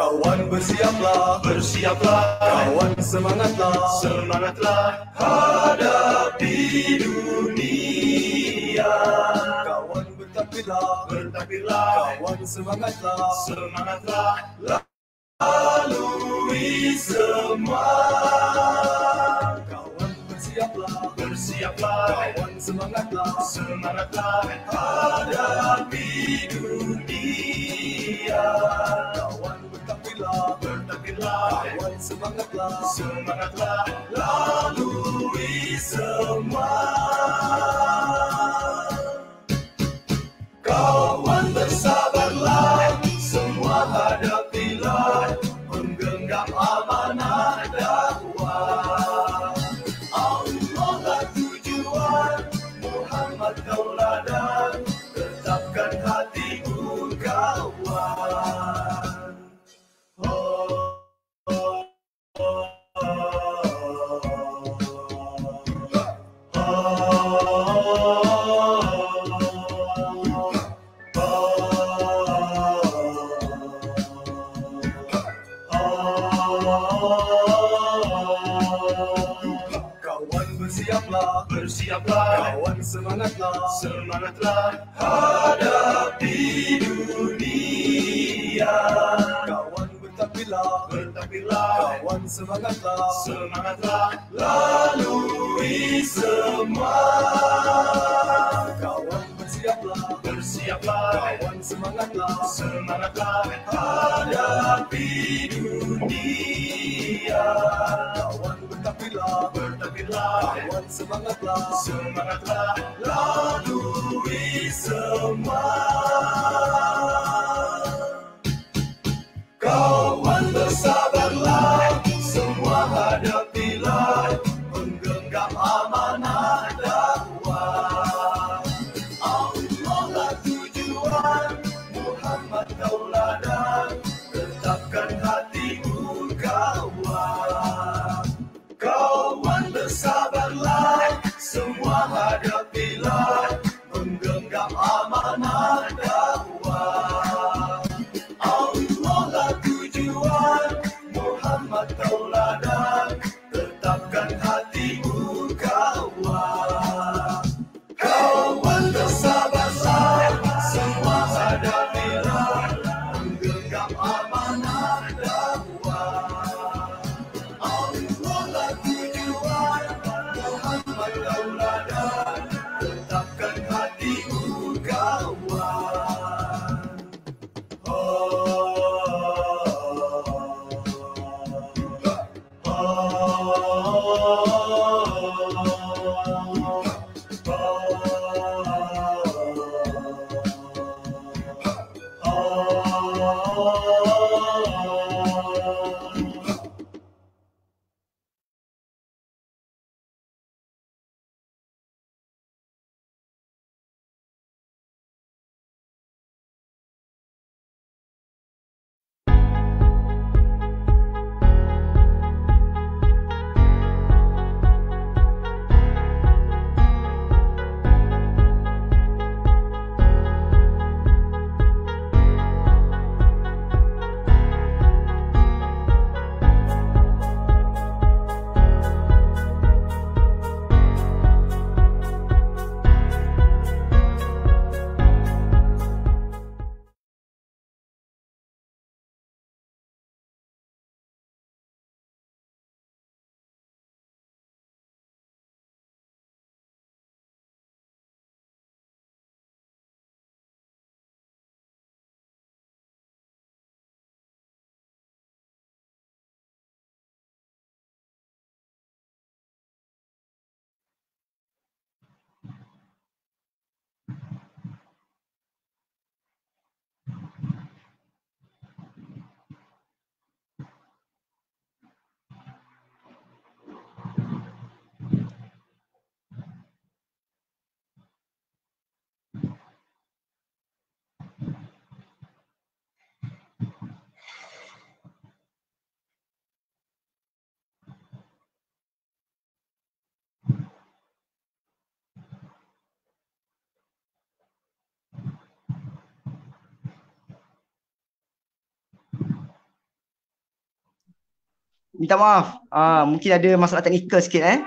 Kawan bersiaplah, bersiaplah, kawan semangatlah, semangatlah hadapi dunia. kawan bertakbirlah, Bertakbirlah, kawan semangatlah, semangatlah lalui semua. kawan bersiaplah, Bersiaplah, kawan semangatlah, semangatlah hadapi dunia. kawan bertakbirlah, Bertakbirlah, kawan semangatlah, semangatlah lalui semua. Kawan bersabarlah, semua hadapilah, menggenggam amanah dakwah. Allah lah tujuan, Muhammad tauladan, tetapkan hatimu kawan. kawan bersiaplah, Bersiaplah, kawan semangatlah, semangatlah hadapi dunia. kawan bertakbirlah, Bertakbirlah, kawan semangatlah, semangatlah lalui semua. kawan bersiaplah, Bersiaplah, kawan semangatlah, semangatlah hadapi dunia. kawan bertakbirlah, Bertakbirlah, kawan semangatlah, semangatlah lalui semua. Kawan bersabarlah, semua hadapilah, menggenggam amanah dakwah. Allah lah tujuan, Muhammad tauladan, tetapkan hatimu kawan. Kawan bersabarlah, semua hadapilah, menggenggam amanah dakwah. minta maaf. Mungkin ada masalah teknikal sikit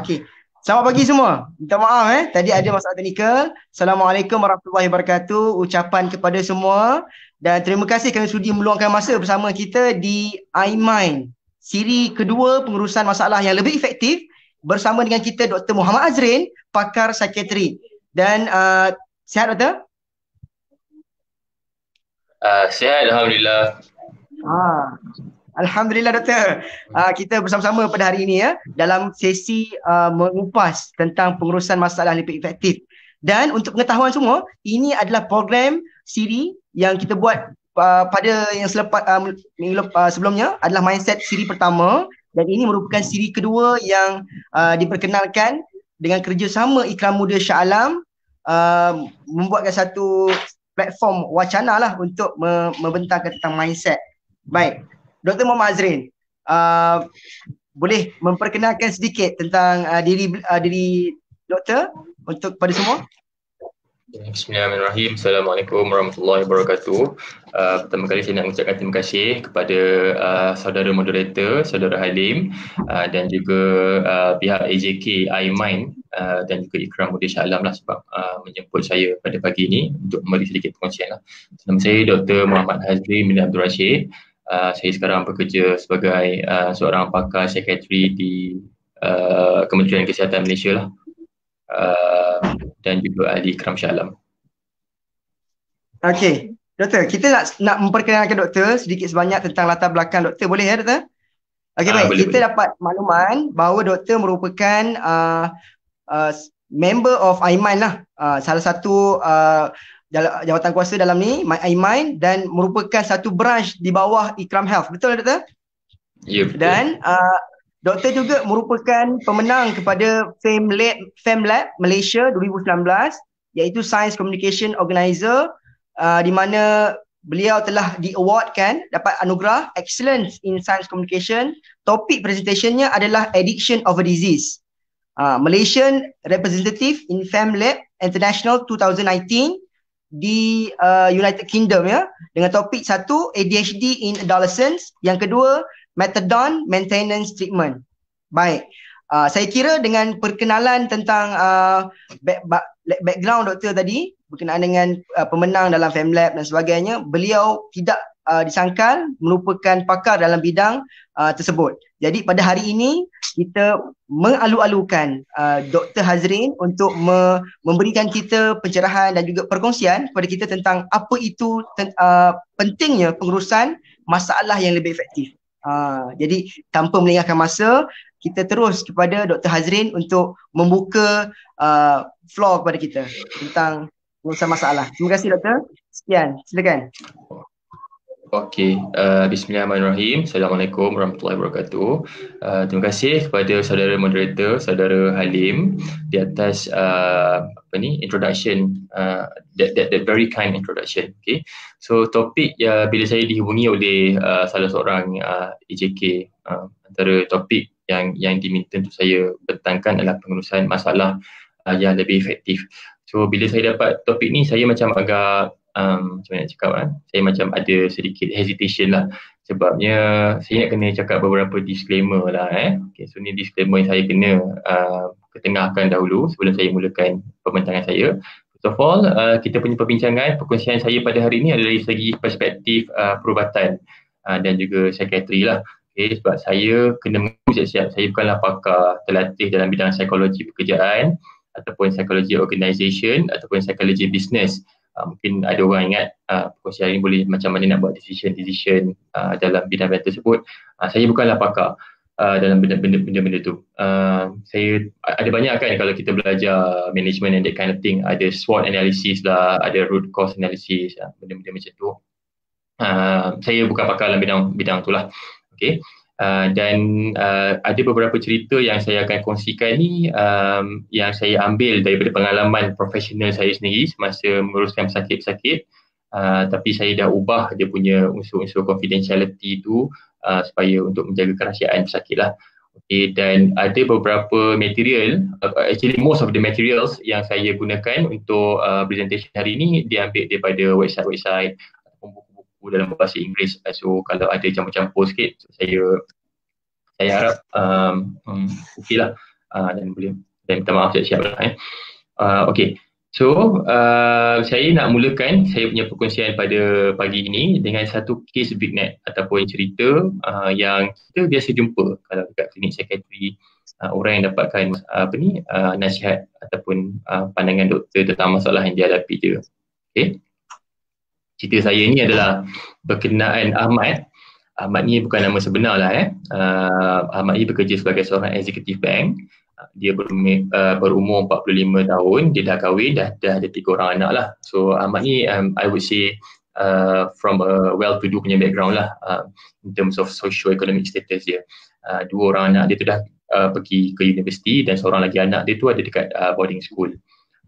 okey. Selamat pagi semua. Minta maaf tadi ada masalah teknikal. Assalamualaikum warahmatullahi wabarakatuh. Ucapan kepada semua dan terima kasih kerana sudi meluangkan masa bersama kita di iMind. Siri kedua pengurusan masalah yang lebih efektif bersama dengan kita Dr. Muhammad Azrin, pakar psikiatri. Dan sihat Doktor? Sihat, Alhamdulillah. Alhamdulillah Doktor. Kita bersama-sama pada hari ini dalam sesi mengupas tentang pengurusan masalah yang lebih efektif. Dan untuk pengetahuan semua, ini adalah program siri yang kita buat pada yang sebelumnya adalah mindset siri pertama, dan ini merupakan siri kedua yang diperkenalkan dengan kerjasama Ikram Muda Shah Alam, membuatkan satu platform wacana lah untuk membentangkan tentang mindset. Baik, Dr. Muhammad Azrin, boleh memperkenalkan sedikit tentang diri doktor untuk kepada semua? Bismillahirrahmanirrahim. Assalamualaikum warahmatullahi wabarakatuh. Pertama kali saya nak mengucapkan terima kasih kepada saudara moderator, saudara Halim, dan juga pihak AJK iMind dan juga Ikram Muda Shah Alam lah sebab menjemput saya pada pagi ini untuk memberi sedikit perkongsian lah. Nama saya Dr. Muhammad Hazri bin Abdul Rashid. Saya sekarang bekerja sebagai seorang pakar psikiatri di Kementerian Kesihatan Malaysia lah. Dan juga ahli Ikram Shah Alam. Okey, Doktor, kita nak memperkenalkan Doktor sedikit sebanyak tentang latar belakang Doktor, boleh ya Doktor? Okey, baik. Boleh, kita dapat makluman bahawa Doktor merupakan member of iMind lah, salah satu jawatan kuasa dalam ni, iMind, dan merupakan satu branch di bawah Ikram Health. Betul Doktor? Ya, betul. Dan Doktor juga merupakan pemenang kepada FameLab Malaysia 2019, iaitu Science Communication Organizer, di mana beliau telah di-awardkan, dapat anugerah Excellence in Science Communication. Topik presentationnya adalah Addiction of a Disease. Malaysian Representative in FameLab International 2019 di United Kingdom dengan topik satu, ADHD in Adolescents, yang kedua, Methadone Maintenance Treatment. Baik, saya kira dengan perkenalan tentang background doktor tadi berkenaan dengan pemenang dalam FameLab dan sebagainya, beliau tidak disangkal merupakan pakar dalam bidang tersebut. Jadi pada hari ini kita mengalu-alukan Dr. Hazrin untuk memberikan kita pencerahan dan juga perkongsian kepada kita tentang apa itu pentingnya pengurusan masalah yang lebih efektif. Jadi tanpa melengahkan masa, kita terus kepada Dr. Hazrin untuk membuka floor kepada kita tentang pengurusan masalah. Terima kasih Doktor. Sekian, silakan. Okey, bismillahirrahmanirrahim. Assalamualaikum warahmatullahi wabarakatuh. Terima kasih kepada saudara moderator, saudara Halim di atas introduction, that very kind introduction. Okay, so topik bila saya dihubungi oleh salah seorang AJK, antara topik yang diminta untuk saya bentangkan adalah pengurusan masalah yang lebih efektif. So bila saya dapat topik ni, saya macam agak macam mana nak cakap saya macam ada sedikit hesitation lah, sebabnya saya nak kena cakap beberapa disclaimer lah Okay, so ni disclaimer yang saya kena ketengahkan dahulu sebelum saya mulakan pembentangan saya. First of all, kita punya perbincangan, perkongsian saya pada hari ini adalah dari segi perspektif perubatan dan juga psikiatri lah. Okay, sebab saya kena mengaku siap-siap, saya bukanlah pakar terlatih dalam bidang psikologi pekerjaan ataupun psikologi organisation ataupun psikologi bisnes. Mungkin ada orang ingat perkongsian ini boleh macam mana nak buat decision dalam bidang tersebut. Saya bukanlah pakar dalam benda-benda tu. Saya ada banyak kan kalau kita belajar management and that kind of thing, ada SWOT analysis lah, ada root cause analysis, benda-benda macam tu. Saya bukan pakar dalam bidang tu lah. Okay. Dan ada beberapa cerita yang saya akan kongsikan ni yang saya ambil daripada pengalaman profesional saya sendiri semasa menguruskan pesakit-pesakit, tapi saya dah ubah dia punya unsur-unsur confidentiality tu supaya untuk menjaga kerahsiaan pesakit lah. Okay, dan ada beberapa material, actually most of the materials yang saya gunakan untuk presentation hari ni diambil daripada website-website dalam bahasa Inggeris. So kalau ada campur-campur sikit, saya saya harap okey lah, dan boleh, dan minta maaf siap-siap lah. Okey, so saya nak mulakan saya punya perkongsian pada pagi ini dengan satu kes BigNet ataupun cerita yang kita biasa jumpa kalau dekat klinik psikiatri. Orang yang dapatkan nasihat ataupun pandangan doktor tentang masalah yang dia hadapi dia. Okay. Cerita saya ni adalah berkenaan Ahmad. Ahmad ni bukan nama sebenar lah. Ahmad ni bekerja sebagai seorang eksekutif bank. Dia berumur 45 tahun, dia dah kahwin, dah ada 3 orang anak lah. So Ahmad ni I would say from a well-to-do punya background lah, in terms of socio-economic status dia. 2 orang anak dia tu dah pergi ke universiti dan seorang lagi anak dia tu ada dekat boarding school.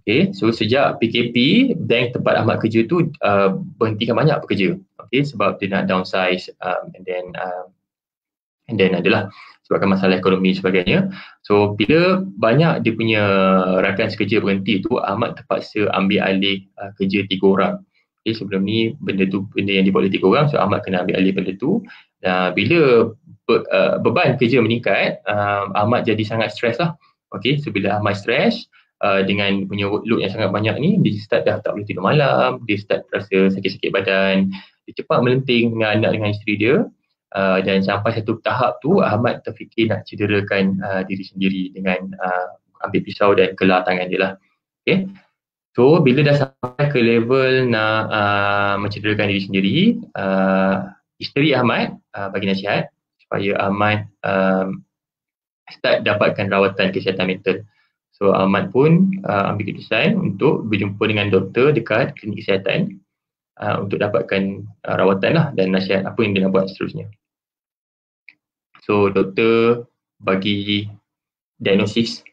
Okay, so sejak PKP, bank tempat Ahmad kerja tu berhentikan banyak pekerja. Okay, sebab dia nak downsize and then adalah sebabkan masalah ekonomi sebagainya. So bila banyak dia punya rakan sekerja berhenti tu, Ahmad terpaksa ambil alih kerja 3 orang. Okay, sebelum ni benda yang dibuat oleh 3 orang, so Ahmad kena ambil alih benda tu. Bila beban kerja meningkat, Ahmad jadi sangat stres lah. Okay, so bila Ahmad stres, dengan punya workload yang sangat banyak ni, dia start dah tak boleh tidur malam, dia start rasa sakit-sakit badan, dia cepat melenting dengan anak dengan isteri dia, dan sampai satu tahap tu Ahmad terfikir nak cederakan diri sendiri dengan ambil pisau dan kelar tangan dia lah. Okay. So bila dah sampai ke level nak mencederakan diri sendiri, isteri Ahmad bagi nasihat supaya Ahmad start dapatkan rawatan kesihatan mental. So Ahmad pun ambil keputusan untuk berjumpa dengan doktor dekat klinik kesihatan untuk dapatkan rawatan lah dan nasihat apa yang dia nak buat seterusnya. So doktor bagi diagnosis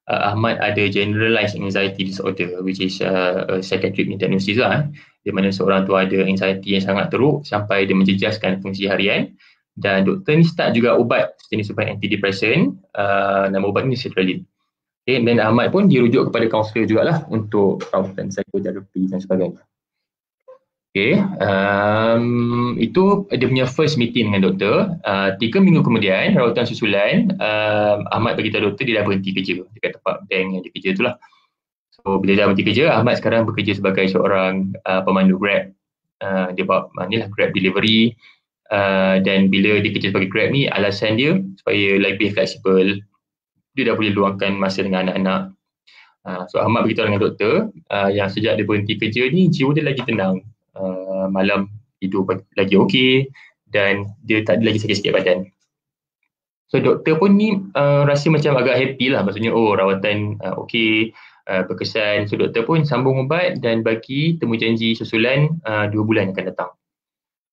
Ahmad ada generalized anxiety disorder, which is a psychiatric diagnosis lah, di mana seorang tu ada anxiety yang sangat teruk sampai dia menjejaskan fungsi harian, dan doktor ni start juga ubat sejenis ubat antidepresan, nama ubat ni sertraline. Okay, dan Ahmad pun dirujuk kepada kaunselor jugalah untuk rawatan psikoterapi dan sebagainya. Okay, itu dia punya first meeting dengan doktor. 3 minggu kemudian, rawatan susulan, Ahmad beritahu doktor dia dah berhenti kerja dekat tempat bank yang dia kerja tu lah. So bila dah berhenti kerja, Ahmad sekarang bekerja sebagai seorang pemandu Grab. Dia buat Grab delivery, dan bila dia kerja sebagai Grab ni, alasan dia supaya lebih fleksibel, dia dah boleh luangkan masa dengan anak-anak. So Ahmad beritahu dengan doktor yang sejak dia berhenti kerja ni, jiwa dia lagi tenang, malam tidur lagi okey, dan dia tak ada lagi sakit-sakit badan. So doktor pun ni rasa macam agak happy lah, maksudnya rawatan okey, berkesan. So doktor pun sambung ubat dan bagi temu janji susulan 2 bulan yang akan datang.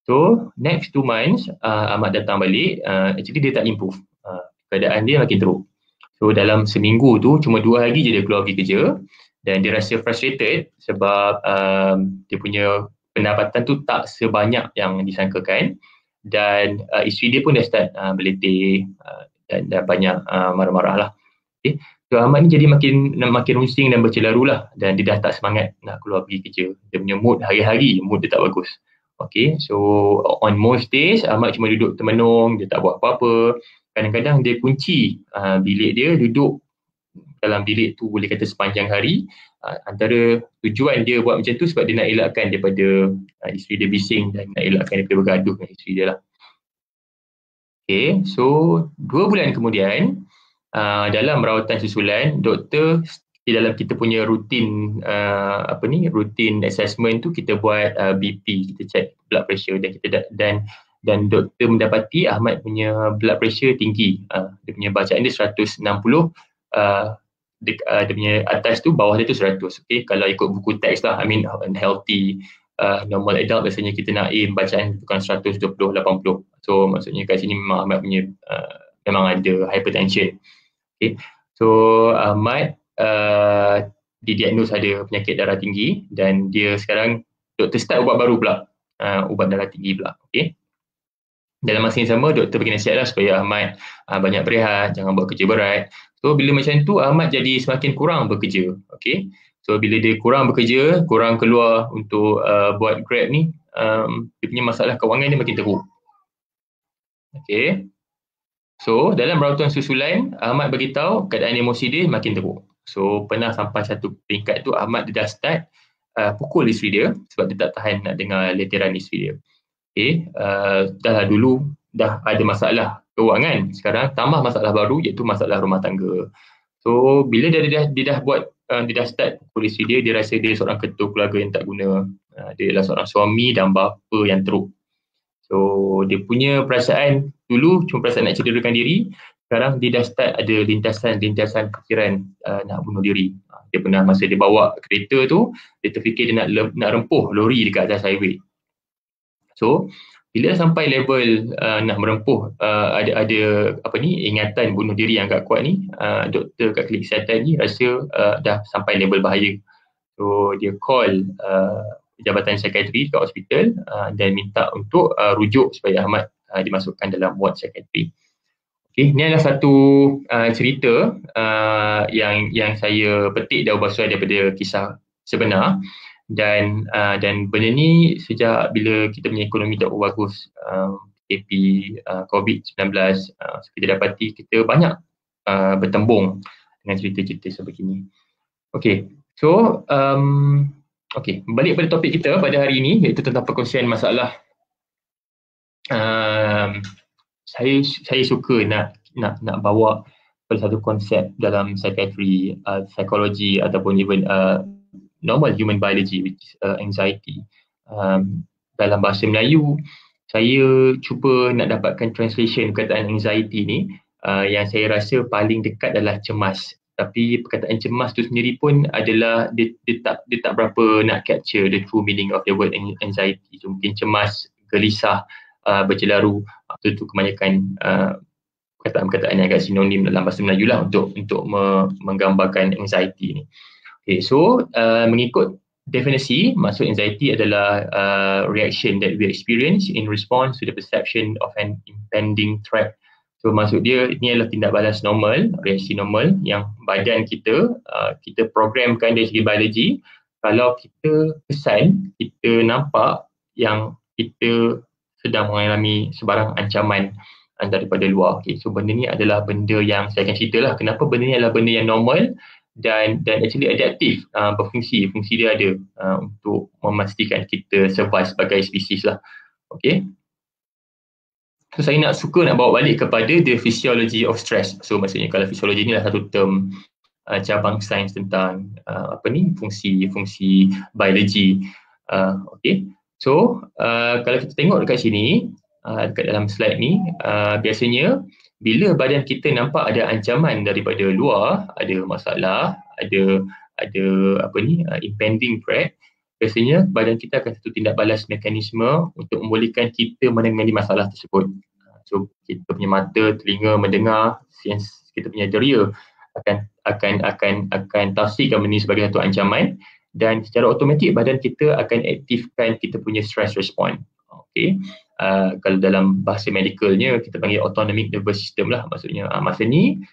So next 2 months Ahmad datang balik, actually dia tak improve, keadaan dia makin teruk. So dalam seminggu tu cuma 2 hari je dia keluar pergi kerja, dan dia rasa frustrated sebab dia punya pendapatan tu tak sebanyak yang disangkakan, dan isteri dia pun dah start berletih dan dah banyak marah-marah lah. Okay. So Ahmad ni jadi makin rusing dan bercelaru lah, dan dia dah tak semangat nak keluar pergi kerja. Dia punya mood hari-hari, mood dia tak bagus. Okay, so on most days Ahmad cuma duduk termenung, dia tak buat apa-apa. Kadang-kadang dia kunci bilik dia, duduk dalam bilik tu boleh kata sepanjang hari. Antara tujuan dia buat macam tu sebab dia nak elakkan daripada isteri dia bising dan nak elakkan daripada bergaduh dengan isteri dia lah. Okay, so 2 bulan kemudian dalam rawatan susulan, doktor di dalam kita punya rutin rutin assessment tu, kita buat BP, kita check blood pressure, dan dan doktor mendapati Ahmad punya blood pressure tinggi. Dia punya bacaan dia 160, dia punya atas tu, bawah dia tu 100. Okay? Kalau ikut buku teks lah, healthy normal adult biasanya kita nak aim bacaan bukan 120, 80. So maksudnya kat sini memang Ahmad punya memang ada hypertension. Okay? So Ahmad didiagnos ada penyakit darah tinggi, dan dia sekarang doktor start ubat baru pula, ubat darah tinggi pula. Okay? Dalam masa yang sama, doktor bagi nasihat lah supaya Ahmad banyak berehat, jangan buat kerja berat. So bila macam tu, Ahmad jadi semakin kurang bekerja. Okay? So bila dia kurang bekerja, kurang keluar untuk buat Grab ni, dia punya masalah kewangan dia makin teruk. Okay? So dalam berautan susulan, Ahmad beritahu keadaan emosi dia makin teruk. So pernah sampai satu peringkat tu Ahmad dia dah start pukul isteri dia sebab dia tak tahan nak dengar letiran isteri dia. Dah dulu dah ada masalah kewangan, sekarang tambah masalah baru iaitu masalah rumah tangga. So bila dia dah buat dia dah start pukul isteri dia rasa dia seorang ketua keluarga yang tak guna. Dia adalah seorang suami dan bapa yang teruk. So dia punya perasaan dulu cuma perasaan nak cederakan diri, sekarang dia dah start ada lintasan fikiran nak bunuh diri. Dia pernah masa dia bawa kereta tu, dia terfikir dia nak rempuh lori dekat atas highway. So bila sampai level nak merempuh ada ingatan bunuh diri yang agak kuat ni, doktor kat klinik kesihatan ni rasa dah sampai level bahaya. So dia call Jabatan Psikiatri kat hospital dan minta untuk rujuk supaya Ahmad dimasukkan dalam ward psikiatri. Okey, ini adalah satu cerita yang saya petik daripada kisah sebenar dan benda ni sejak bila kita punya ekonomi tak bagus, PKP, COVID-19, kita dapati kita banyak bertembung dengan cerita-cerita sebegini. Okey, so okey, balik pada topik kita pada hari ini iaitu tentang perkongsian masalah. Saya suka nak bawa pada satu konsep dalam psikiatri, psikologi ataupun even normal human biology which is anxiety. Dalam bahasa Melayu, saya cuba nak dapatkan translation perkataan anxiety ni yang saya rasa paling dekat adalah cemas. Tapi perkataan cemas tu sendiri pun adalah dia tak berapa nak capture the true meaning of the word anxiety. So, mungkin cemas, gelisah, bercelaru, itu kebanyakan perkataan-perkataan yang agak sinonim dalam bahasa Melayu lah untuk menggambarkan anxiety ni. Okay, so mengikut definisi, maksud anxiety adalah reaction that we experience in response to the perception of an impending threat. So maksud dia ini adalah tindak balas normal, reaksi normal yang badan kita programkan dari segi biologi. Kalau kita kesan, kita nampak yang kita sedang mengalami sebarang ancaman daripada luar. Okay, so benda ni adalah benda yang saya akan ceritalah kenapa benda ni adalah benda yang normal dan actually adaptif, berfungsi. Fungsi dia ada untuk memastikan kita survive sebagai spesies lah. Okay. So saya nak bawa balik kepada the physiology of stress. So maksudnya kalau fisiologi ni adalah satu term cabang sains tentang fungsi biologi. Okay. So kalau kita tengok dekat sini, dekat dalam slide ni, biasanya bila badan kita nampak ada ancaman daripada luar, ada masalah, ada impending threat, biasanya badan kita akan satu tindak balas mekanisme untuk membolehkan kita menangani masalah tersebut. So kita punya mata, telinga mendengar, kita punya deria akan tafsirkan benda ini sebagai satu ancaman dan secara automatik badan kita akan aktifkan kita punya stress response. Okay. Kalau dalam bahasa medikalnya kita panggil autonomic nervous system lah, maksudnya masa ni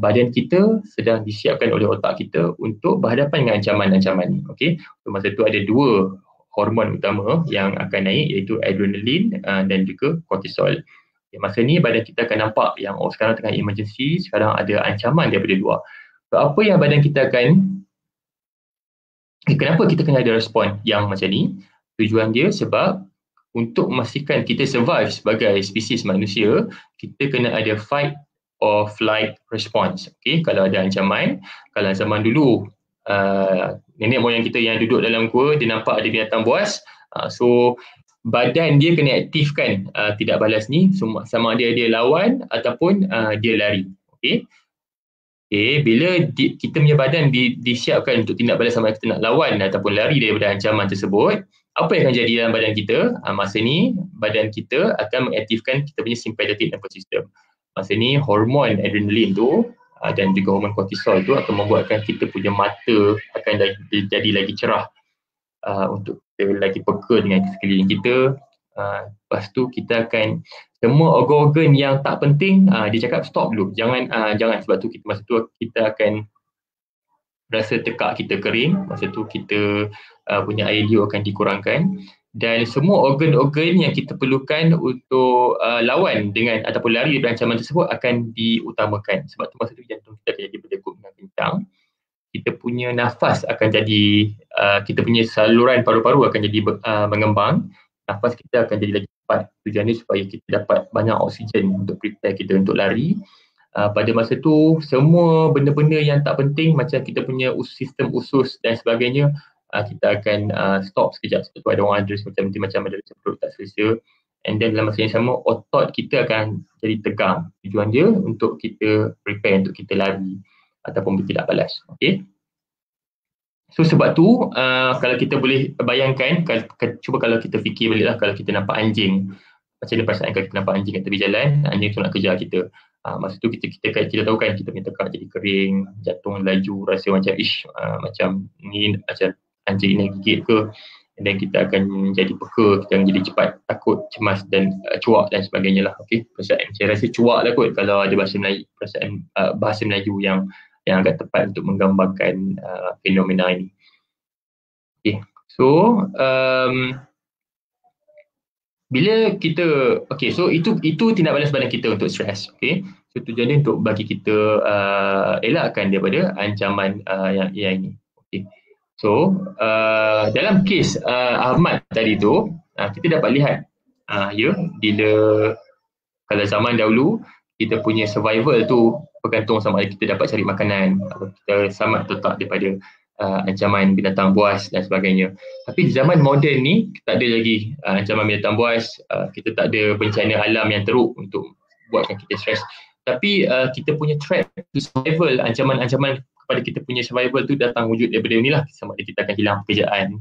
badan kita sedang disiapkan oleh otak kita untuk berhadapan dengan ancaman-ancaman ni. Okay. So, masa tu ada dua hormon utama yang akan naik iaitu adrenaline dan juga kortisol. Okay, masa ni badan kita akan nampak yang sekarang tengah emergency, sekarang ada ancaman daripada luar. So, apa yang badan kita kenapa kita kena ada respon yang macam ni? Tujuan dia sebab untuk memastikan kita survive sebagai spesies manusia, kita kena ada fight or flight response. Okay, kalau ada ancaman, kalau zaman dulu nenek moyang kita yang duduk dalam gua, dia nampak ada binatang buas, so badan dia kena aktifkan tidak balas ni, sama ada dia lawan ataupun dia lari. Okay. Okay, bila kita punya badan disiapkan untuk tindak balas sama kita nak lawan ataupun lari daripada ancaman tersebut, apa yang akan jadi dalam badan kita? Masa ni badan kita akan mengaktifkan kita punya sympathetic nervous system. Masa ni hormon adrenaline tu dan juga hormon kortisol tu akan membuatkan kita punya mata akan jadi lagi cerah untuk kita lagi peka dengan sekeliling kita. Lepas tu kita akan semua organ-organ yang tak penting dia cakap stop dulu, jangan sebab tu masa tu kita akan rasa tekak kita kering, masa tu kita punya air liur akan dikurangkan dan semua organ-organ yang kita perlukan untuk lawan dengan ataupun lari dari ancaman tersebut akan diutamakan. Sebab tu masa tu jantung kita akan jadi berdegup dengan kencang, kita punya nafas akan jadi kita punya saluran paru-paru akan jadi mengembang, nafas kita akan jadi lagi cepat. Tujuannya supaya kita dapat banyak oksigen untuk prepare kita untuk lari. Pada masa tu semua benda-benda yang tak penting macam kita punya sistem usus dan sebagainya kita akan stop sekejap. Sebab tu ada orang ada macam ada rasa perut tak selesa, and then dalam masa yang sama otot kita akan jadi tegang. Tujuan dia untuk kita prepare untuk kita lari ataupun tidak balas. Okay. So sebab tu kalau kita boleh bayangkan, cuba kalau kita fikir baliklah, kalau kita nampak anjing, macam mana perasaan kalau kita nampak anjing kat tepi jalan, anjing tu nak kejar kita. Masa tu kita tahu kan kita punya tekak jadi kering, jantung laju, rasa macam macam ni, macam anjing ni gigit ke, dan kita akan jadi peka, kita akan jadi cepat takut, cemas dan cuak dan sebagainya lah. Okay, perasaan saya rasa cuak lah kot kalau ada bahasa Melayu, perasaan bahasa Melayu yang agak tepat untuk menggambarkan fenomena ini. Okay, so bila kita, okay, so itu tindak balas badan kita untuk stres. Okay, so tujuannya untuk bagi kita elakkan daripada ancaman yang ini. Okay, so dalam kes Ahmad tadi tu, kita dapat lihat bila kalau zaman dahulu kita punya survival tu bergantung sama ada kita dapat cari makanan atau kita selamat atau tak daripada ancaman binatang buas dan sebagainya. Tapi di zaman moden ni tak ada lagi ancaman binatang buas, kita tak ada bencana alam yang teruk untuk buatkan kita stres. Tapi kita punya threat to survival, ancaman-ancaman kepada kita punya survival tu datang wujud daripada inilah. Sama ada kita akan hilang pekerjaan,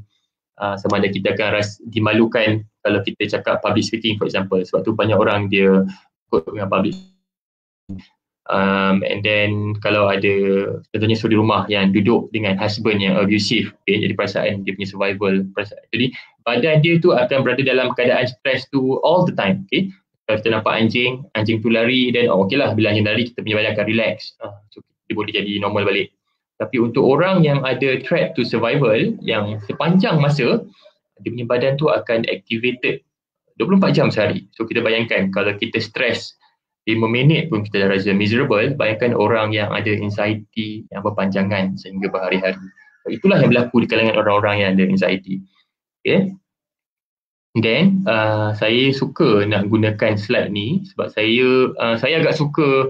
sama ada kita akan rasa dimalukan kalau kita cakap public speaking for example. Sebab tu banyak orang dia ikut dengan public. And then kalau ada contohnya suri rumah yang duduk dengan husband yang abusive, okay, jadi perasaan dia punya survival, jadi badan dia tu akan berada dalam keadaan stres tu all the time. Okay, kalau kita nampak anjing tu lari, dan okay lah, bila anjing lari kita punya badan akan relax, so dia boleh jadi normal balik. Tapi untuk orang yang ada threat to survival yang sepanjang masa, dia punya badan tu akan activated 24 jam sehari. So kita bayangkan kalau kita stres 5 minit pun kita dah rasa miserable, bayangkan orang yang ada anxiety yang berpanjangan sehingga berhari-hari. Itulah yang berlaku di kalangan orang-orang yang ada anxiety. Okay. Then saya suka nak gunakan slide ni sebab saya agak suka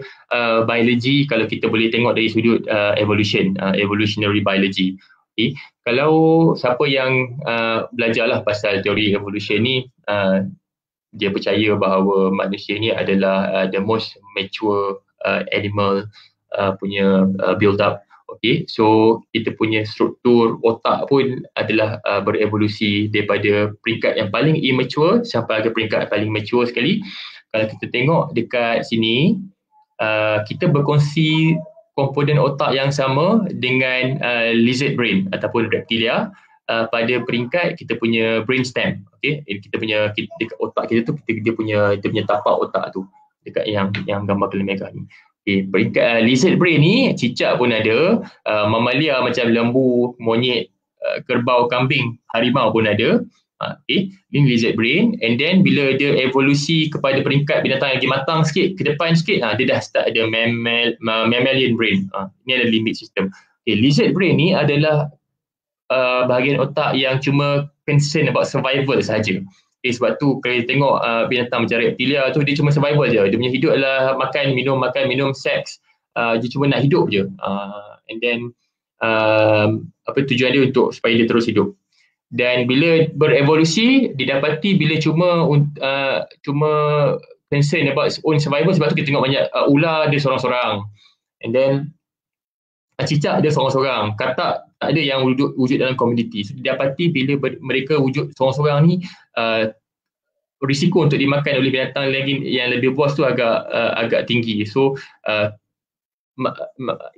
biology kalau kita boleh tengok dari sudut evolutionary biology. Okay. Kalau siapa yang belajarlah pasal teori evolution ni, dia percaya bahawa manusia ni adalah the most mature animal punya build up. Okay, so kita punya struktur otak pun adalah berevolusi daripada peringkat yang paling immature sampai ke peringkat paling mature sekali. Kalau kita tengok dekat sini, kita berkongsi komponen otak yang sama dengan lizard brain ataupun reptilia. Pada peringkat kita punya brainstem, okey, kita punya dekat otak kita tu dia punya tapak otak tu dekat yang gambar kelima merah ni. Okey, peringkat lizard brain ni cicak pun ada, mamalia macam lembu, monyet, kerbau, kambing, harimau pun ada. Okey, ni lizard brain, and then bila dia evolusi kepada peringkat binatang yang lagi matang sikit, ke depan sikit, dia dah start ada mammalian brain. Ni adalah limbic system. Okey, lizard brain ni adalah bahagian otak yang cuma concern about survival sahaja. Okay, sebab tu kalau kita tengok binatang macam reptilia tu, dia cuma survival je. Dia punya hidup adalah makan, minum, seks. Dia cuma nak hidup je. And then tujuan dia untuk supaya dia terus hidup. Dan bila berevolusi, didapati bila cuma concern about own survival, sebab tu kita tengok banyak ular dia seorang-seorang. And then cicak dia seorang-seorang, katak tak ada yang wujud dalam komuniti. So, didapati bila mereka wujud seorang-seorang ni, risiko untuk dimakan oleh binatang lagi yang lebih buas tu agak tinggi. So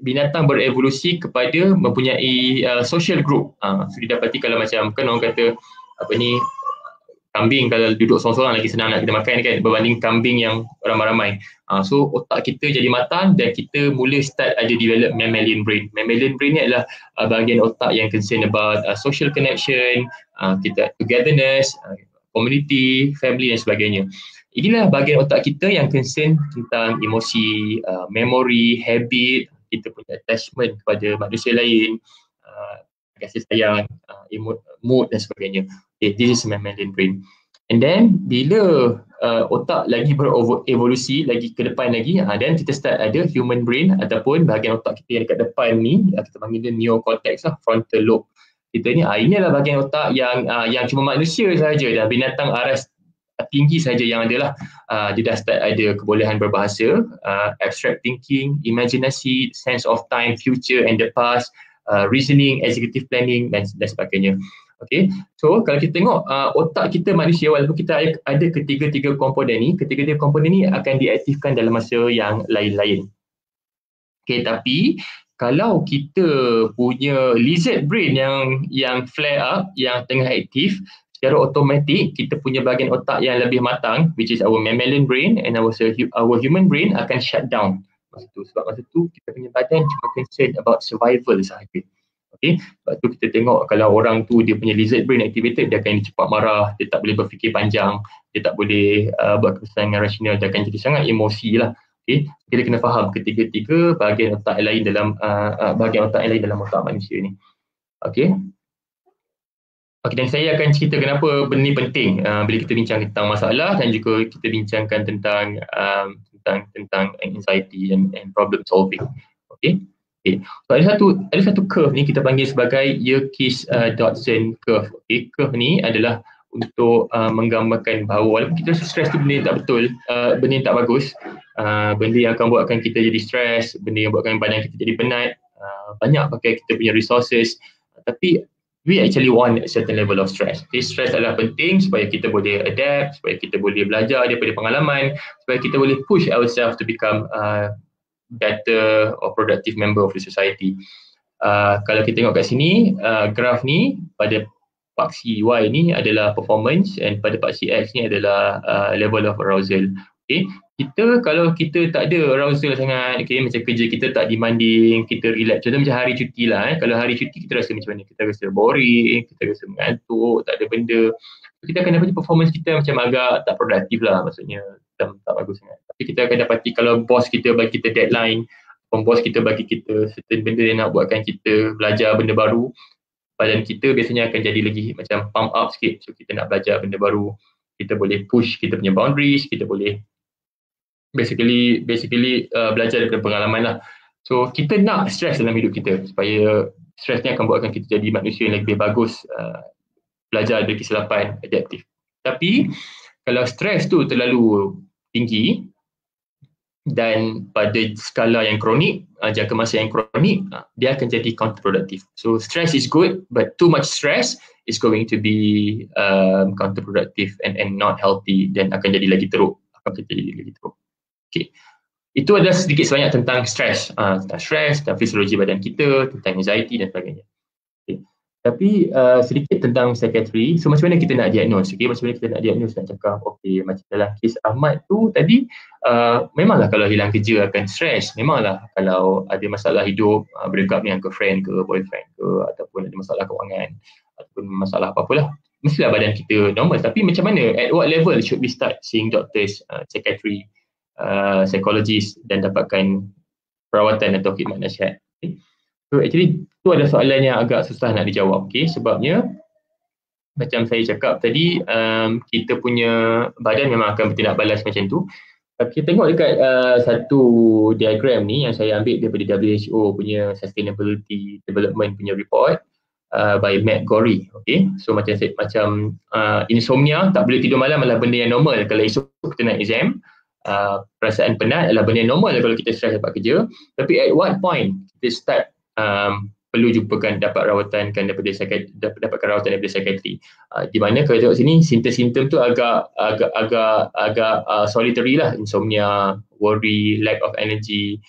binatang berevolusi kepada mempunyai social group. So didapati kalau macam kan orang kata Kambing kalau duduk seorang-seorang lagi senang nak kita makan kan, berbanding kambing yang ramai-ramai. So otak kita jadi matang dan kita mula start ada develop mammalian brain. Mammalian brain ni adalah bahagian otak yang concern about social connection, kita togetherness, community, family dan sebagainya. Inilah bahagian otak kita yang concern tentang emosi, memory, habit, kita punya attachment kepada manusia lain, kasih sayang, mood dan sebagainya. Okay, this is mammalian brain. And then bila otak lagi berevolusi lagi ke depan lagi, then kita start ada human brain ataupun bahagian otak kita yang dekat depan ni, kita panggil dia neocortex lah, frontal lobe. Kita ni, ini adalah bahagian otak yang cuma manusia sahaja dan binatang aras tinggi saja yang adalah dia dah start ada kebolehan berbahasa, abstract thinking, imaginasi, sense of time, future and the past, reasoning, executive planning dan sebagainya. Okay, so kalau kita tengok otak kita manusia, walaupun kita ada ketiga-tiga komponen ni, ketiga-tiga komponen ni akan diaktifkan dalam masa yang lain-lain. Okay, tapi kalau kita punya lizard brain yang flare up, yang tengah aktif, secara automatik kita punya bahagian otak yang lebih matang, which is our mammalian brain and our human brain akan shut down masa tu. Sebab masa tu kita punya badan cuma concern about survival sahaja. Okay, sebab tu kita tengok kalau orang tu dia punya lizard brain activated, dia akan cepat marah, dia tak boleh berfikir panjang, dia tak boleh buat keputusan yang rasional, dia akan jadi sangat emosi lah. Okay, kita kena faham ketiga-tiga bahagian otak yang lain dalam otak manusia ni. Okay. Okay, dan saya akan cerita kenapa benda ni penting bila kita bincang tentang masalah dan juga kita bincangkan tentang anxiety and problem solving. Okay. Okay. So ada satu curve ni kita panggil sebagai Yerkes-Dodson curve. Okay, curve ni adalah untuk menggambarkan bahawa walaupun kita stres tu benda yang tak betul, benda yang tak bagus, benda yang akan buatkan kita jadi stres, benda yang buatkan badan kita jadi penat, banyak pakai kita punya resources, tapi we actually want a certain level of stress. Okay, stress adalah penting supaya kita boleh adapt, supaya kita boleh belajar daripada pengalaman, supaya kita boleh push ourselves to become better or productive member of the society. Kalau kita tengok kat sini, graf ni pada paksi Y ni adalah performance and pada paksi X ni adalah level of arousal. Okay, kalau kita tak ada arousal sangat, okay, macam kerja kita tak demanding, kita relax, contoh macam hari cuti lah, kalau hari cuti kita rasa macam mana, kita rasa boring, kita rasa mengantuk, tak ada benda, kita akan dapati performance kita macam agak tak produktif lah, maksudnya tak bagus sangat. Tapi kita akan dapati kalau bos kita bagi kita deadline, bos kita bagi kita certain benda yang nak buatkan kita belajar benda baru, badan kita biasanya akan jadi lagi macam pump up sikit, so kita nak belajar benda baru, kita boleh push kita punya boundaries, kita boleh basically belajar daripada pengalaman lah. So kita nak stress dalam hidup kita supaya stress ni akan buatkan kita jadi manusia yang lebih bagus, belajar dari kesilapan, adaptif. Tapi kalau stress tu terlalu tinggi dan pada skala yang kronik, jangka masa yang kronik, dia akan jadi counterproductive. So stress is good, but too much stress is going to be counterproductive and not healthy, dan akan jadi lagi teruk. Okay. Itu adalah sedikit sebanyak tentang stres, tentang fisiologi badan kita, tentang anxiety dan sebagainya. Okay. Tapi sedikit tentang psychiatry. So macam mana kita nak diagnose? Okay, macam mana kita nak diagnose, nak cakap okay, macam dalam kes Ahmad tu tadi, memanglah kalau hilang kerja akan stres, memanglah kalau ada masalah hidup, break up dengan girlfriend ke boyfriend ke, ataupun ada masalah kewangan ataupun masalah apa-apalah, mestilah badan kita normal. Tapi macam mana, at what level should we start seeing doctors, psychiatry, psychologist dan dapatkan perawatan atau khidmat nasihat? Okay. So actually itu adalah soalan yang agak susah nak dijawab. Okay, sebabnya macam saya cakap tadi, kita punya badan memang akan bertindak balas macam tu. Tapi kita tengok dekat satu diagram ni yang saya ambil daripada WHO punya Sustainability Development punya report by Matt Gorey. Okay, so macam insomnia, tak boleh tidur malam adalah benda yang normal kalau esok kita nak exam. Perasaan penat adalah benda yang normal kalau kita stres dapat kerja. Tapi at what point kita start perlu dapat rawatan daripada psikiatri. Di mana kalau tengok sini simptom-simptom tu agak solitary lah, insomnia, worry, lack of energy,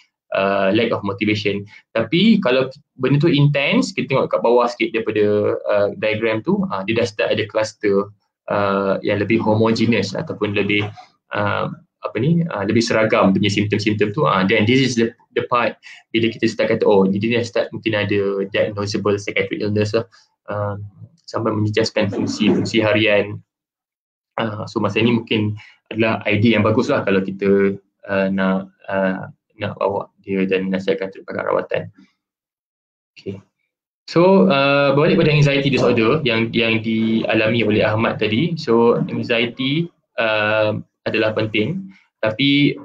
lack of motivation. Tapi kalau benda tu intense, kita tengok kat bawah sikit daripada diagram tu, dia dah start ada cluster yang lebih homogeneous ataupun lebih lebih seragam punya simptom-simptom tu, then this is the part bila kita start kata jadi dia start mungkin ada diagnosable psychiatric illness lah, sampai menjejaskan fungsi harian. So masa ni mungkin adalah idea yang bagus lah kalau kita nak bawa dia dan nasihatkan terhadap rawatan. Okay. So berbalik pada anxiety disorder yang dialami oleh Ahmad tadi. So anxiety adalah penting, tapi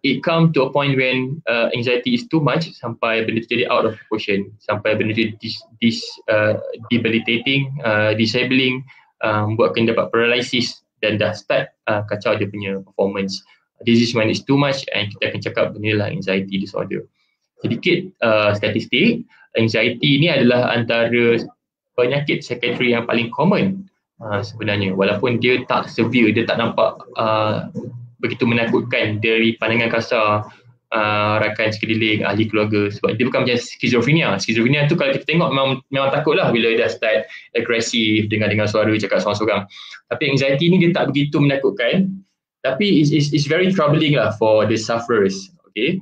it come to a point when anxiety is too much sampai benda tu jadi out of proportion, sampai benda tu debilitating, disabling, buatkan dapat paralysis dan dah start kacau dia punya performance. This is when it's too much and kita akan cakap benda lah anxiety disorder. Sedikit statistik, anxiety ni adalah antara penyakit psikiatri yang paling common sebenarnya, walaupun dia tak severe, dia tak nampak begitu menakutkan dari pandangan kasar rakan sekeliling, ahli keluarga, sebab dia bukan macam skizofrenia. Skizofrenia tu kalau kita tengok memang takut lah bila dah start agresif, dengar suara, cakap seorang-seorang. Tapi anxiety ni dia tak begitu menakutkan, tapi it's very troubling lah for the sufferers. Okay,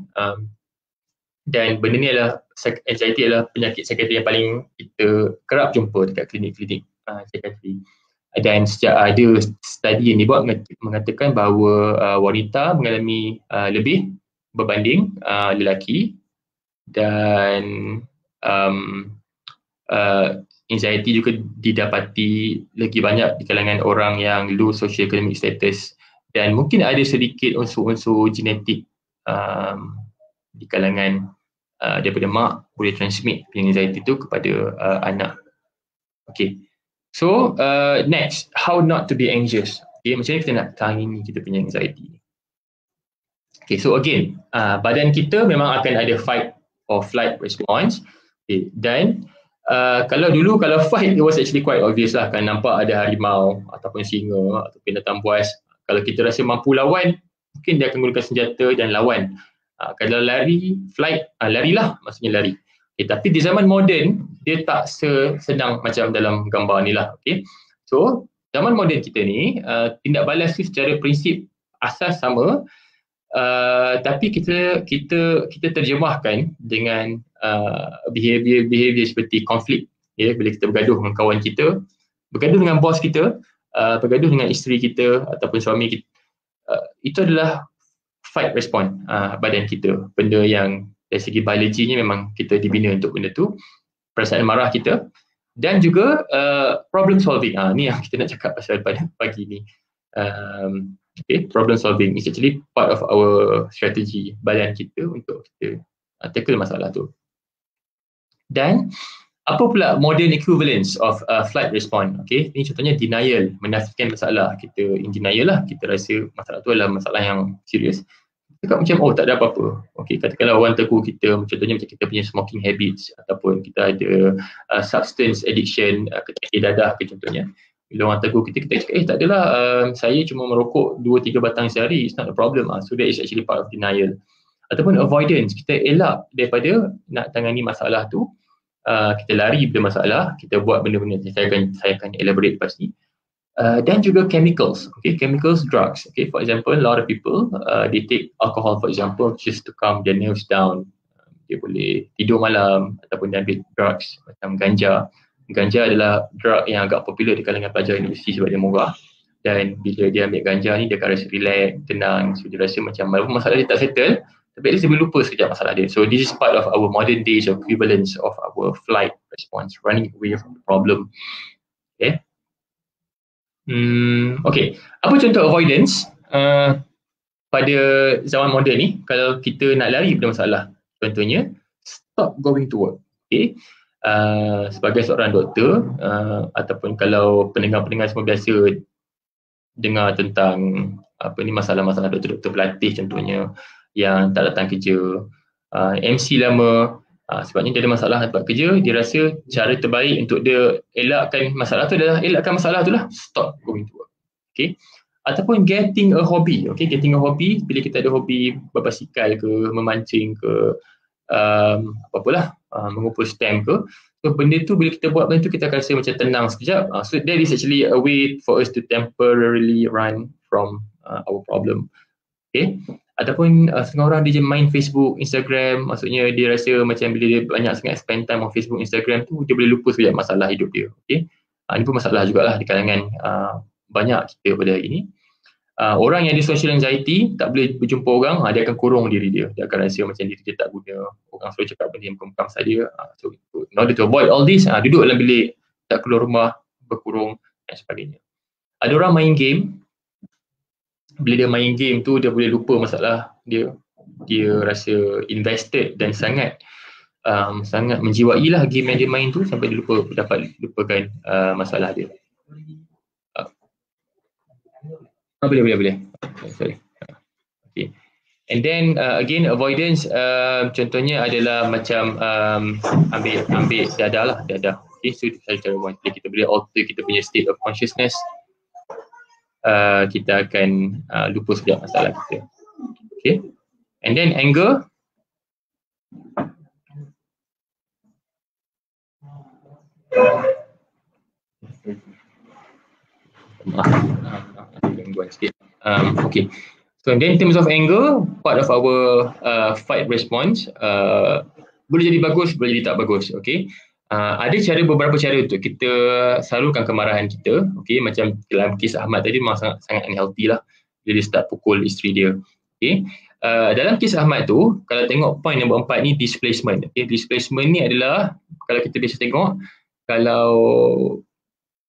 dan benda ni adalah, anxiety adalah penyakit psikiatri yang paling kita kerap jumpa dekat klinik-klinik psikiatri. Dan sejak ada study yang dibuat mengatakan bahawa wanita mengalami lebih berbanding lelaki, dan anxiety juga didapati lagi banyak di kalangan orang yang low socio-economic status, dan mungkin ada sedikit unsur-unsur genetik di kalangan daripada mak boleh transmit anxiety itu kepada anak. Okay. So next, how not to be anxious. Okay, macam mana kita nak tangani kita punya anxiety ni? Okay, so again, badan kita memang akan ada fight or flight response. Okay, dan kalau fight, it was actually quite obvious lah, kan nampak ada harimau ataupun singa ataupun binatang buas. Kalau kita rasa mampu lawan, mungkin dia akan gunakan senjata dan lawan. Kalau lari, flight, larilah, maksudnya lari. Okay, tapi di zaman moden, dia tak senang macam dalam gambar ni lah. Okay. So, zaman moden kita ni, tindak balas tu secara prinsip asas sama, tapi kita terjemahkan dengan behavior seperti konflik. Ya, bila kita bergaduh dengan kawan kita, bergaduh dengan bos kita, bergaduh dengan isteri kita ataupun suami kita, itu adalah fight response badan kita. Benda yang dari segi biologinya memang kita dibina untuk benda tu. Perasaan marah kita dan juga problem solving. Ni yang kita nak cakap pasal pada pagi ni. Okay, problem solving is actually part of our strategy badan kita untuk kita tackle masalah tu. Dan apa pula modern equivalence of flight response? Okay, ni contohnya denial, menafikan masalah. Kita in denial lah, kita rasa masalah tu adalah masalah yang serius. Cakap macam tak ada apa-apa. Okay, katakanlah orang tegur kita, contohnya macam kita punya smoking habits ataupun kita ada substance addiction, ketakir dadah ke contohnya. Bila orang tegur kita cakap tak adalah, saya cuma merokok 2-3 batang sehari, it's not a problem. So that is actually part of denial. Ataupun avoidance, kita elak daripada nak tangani masalah tu, kita lari daripada masalah, kita buat benda-benda saya akan elaborate pasti. Dan juga chemicals, okay, chemicals, drugs. Okay, for example, a lot of people they take alcohol, for example, just to calm their nerves down. Dia boleh tidur malam ataupun dia ambil drugs macam ganja. Ganja adalah drug yang agak popular di kalangan pelajar universiti sebab dia murah. Dan bila dia ambil ganja ni, dia akan rasa relax, tenang. So dia rasa macam walaupun masalah dia tak settle, tapi at least dia boleh lupa sekejap masalah dia. So this is part of our modern days equivalence of our flight response, running away from the problem. Okay. Okay, apa contoh avoidance pada zaman moden ni kalau kita nak lari daripada masalah? Contohnya, stop going to work. Okay, sebagai seorang doktor ataupun kalau pendengar-pendengar semua biasa dengar tentang masalah-masalah doktor-doktor pelatih contohnya yang tak datang kerja, MC lama, sebabnya dia ada masalah tempat kerja, dia rasa cara terbaik untuk dia elakkan masalah tu adalah elakkan masalah tu lah, stop going to work. Okay, ataupun getting a hobby. Okay, getting a hobby, bila kita ada hobi berbasikal ke, memancing ke, apalah, mengumpul stamp ke, So benda tu bila kita buat benda tu kita akan rasa macam tenang sekejap. So that is actually a way for us to temporarily run from our problem. Okay. Ataupun setengah orang dia je main Facebook, Instagram, maksudnya dia rasa macam bila dia banyak sangat spend time on Facebook, Instagram tu dia boleh lupa sekejap masalah hidup dia. Okay. Ini pun masalah jugalah di kalangan banyak kita pada hari ini. Orang yang ada social anxiety tak boleh berjumpa orang, dia akan kurung diri dia. Dia akan rasa macam diri dia tak guna. Orang selalu cakap benda yang bukan saja. So in order to avoid all this, duduk dalam bilik, tak keluar rumah, berkurung dan sebagainya. Ada orang main game. Bila dia main game tu dia boleh lupa masalah dia. Dia rasa invested dan sangat menjiwai lah game yang dia main tu sampai dia lupakan masalah dia. Boleh. Sorry. Okay. And then again avoidance contohnya adalah macam ambil dadah. Okay, so cara one kita boleh alter kita punya state of consciousness. Kita akan lupa sekejap masalah kita. Okay. And then anger. Okay. So then in terms of anger, part of our fight response boleh jadi bagus, boleh jadi tak bagus. Okay. Ada beberapa cara untuk kita salurkan kemarahan kita. Okay, macam dalam kes Ahmad tadi memang sangat unhealthy lah. Dia start pukul isteri dia. Okay. Dalam kes Ahmad tu, kalau tengok point nombor 4 ni displacement. Okay, displacement ni adalah kalau kita biasa tengok, kalau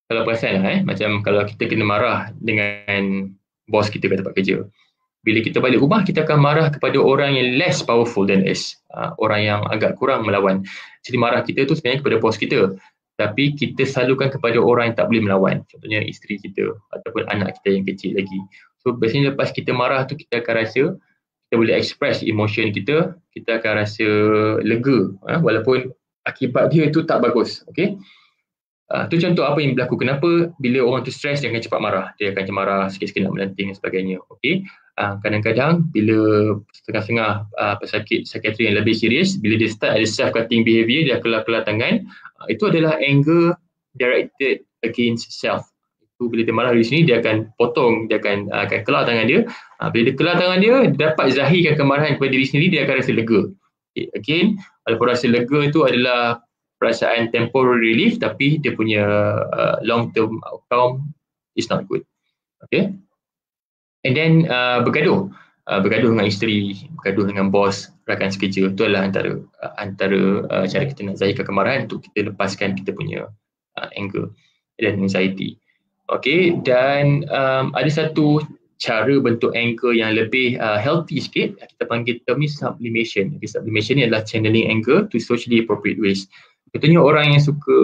perasan macam kalau kita kena marah dengan bos kita kat tempat kerja. Bila kita balik rumah, kita akan marah kepada orang yang less powerful than us. Orang yang agak kurang melawan. Jadi marah kita tu sebenarnya kepada bos kita. Tapi kita salurkan kepada orang yang tak boleh melawan. Contohnya isteri kita ataupun anak kita yang kecil lagi. So biasanya lepas kita marah tu kita akan rasa, kita boleh express emotion kita, kita akan rasa lega. Walaupun akibat dia tu tak bagus. Okay. Tu contoh apa yang berlaku. Kenapa bila orang tu stres dia akan cepat marah. Dia akan marah sikit-sikit nak melanting dan sebagainya. Okay. Kadang-kadang bila setengah-setengah pesakit psikiatri yang lebih serius, bila dia start ada self-cutting behavior, dia kelar-kelar tangan, itu adalah anger directed against self. Itu bila dia marah di sini, dia akan potong, dia akan kelar tangan dia. Bila dia kelar tangan dia dapat zahirkan kemarahan kepada diri sendiri, dia akan rasa lega. Okay. Again, walaupun rasa lega itu adalah perasaan temporary relief, tapi dia punya long term outcome is not good. Okay. And then bergaduh dengan isteri, bergaduh dengan bos, rakan sekerja, itu adalah antara cara kita nak zahirkan kemarahan untuk kita lepaskan kita punya anger dan anxiety. Okay, dan ada satu cara bentuk anger yang lebih healthy sikit, kita panggil term ni sublimation. Okay, sublimation ni adalah channeling anger to socially appropriate ways. Contohnya orang yang suka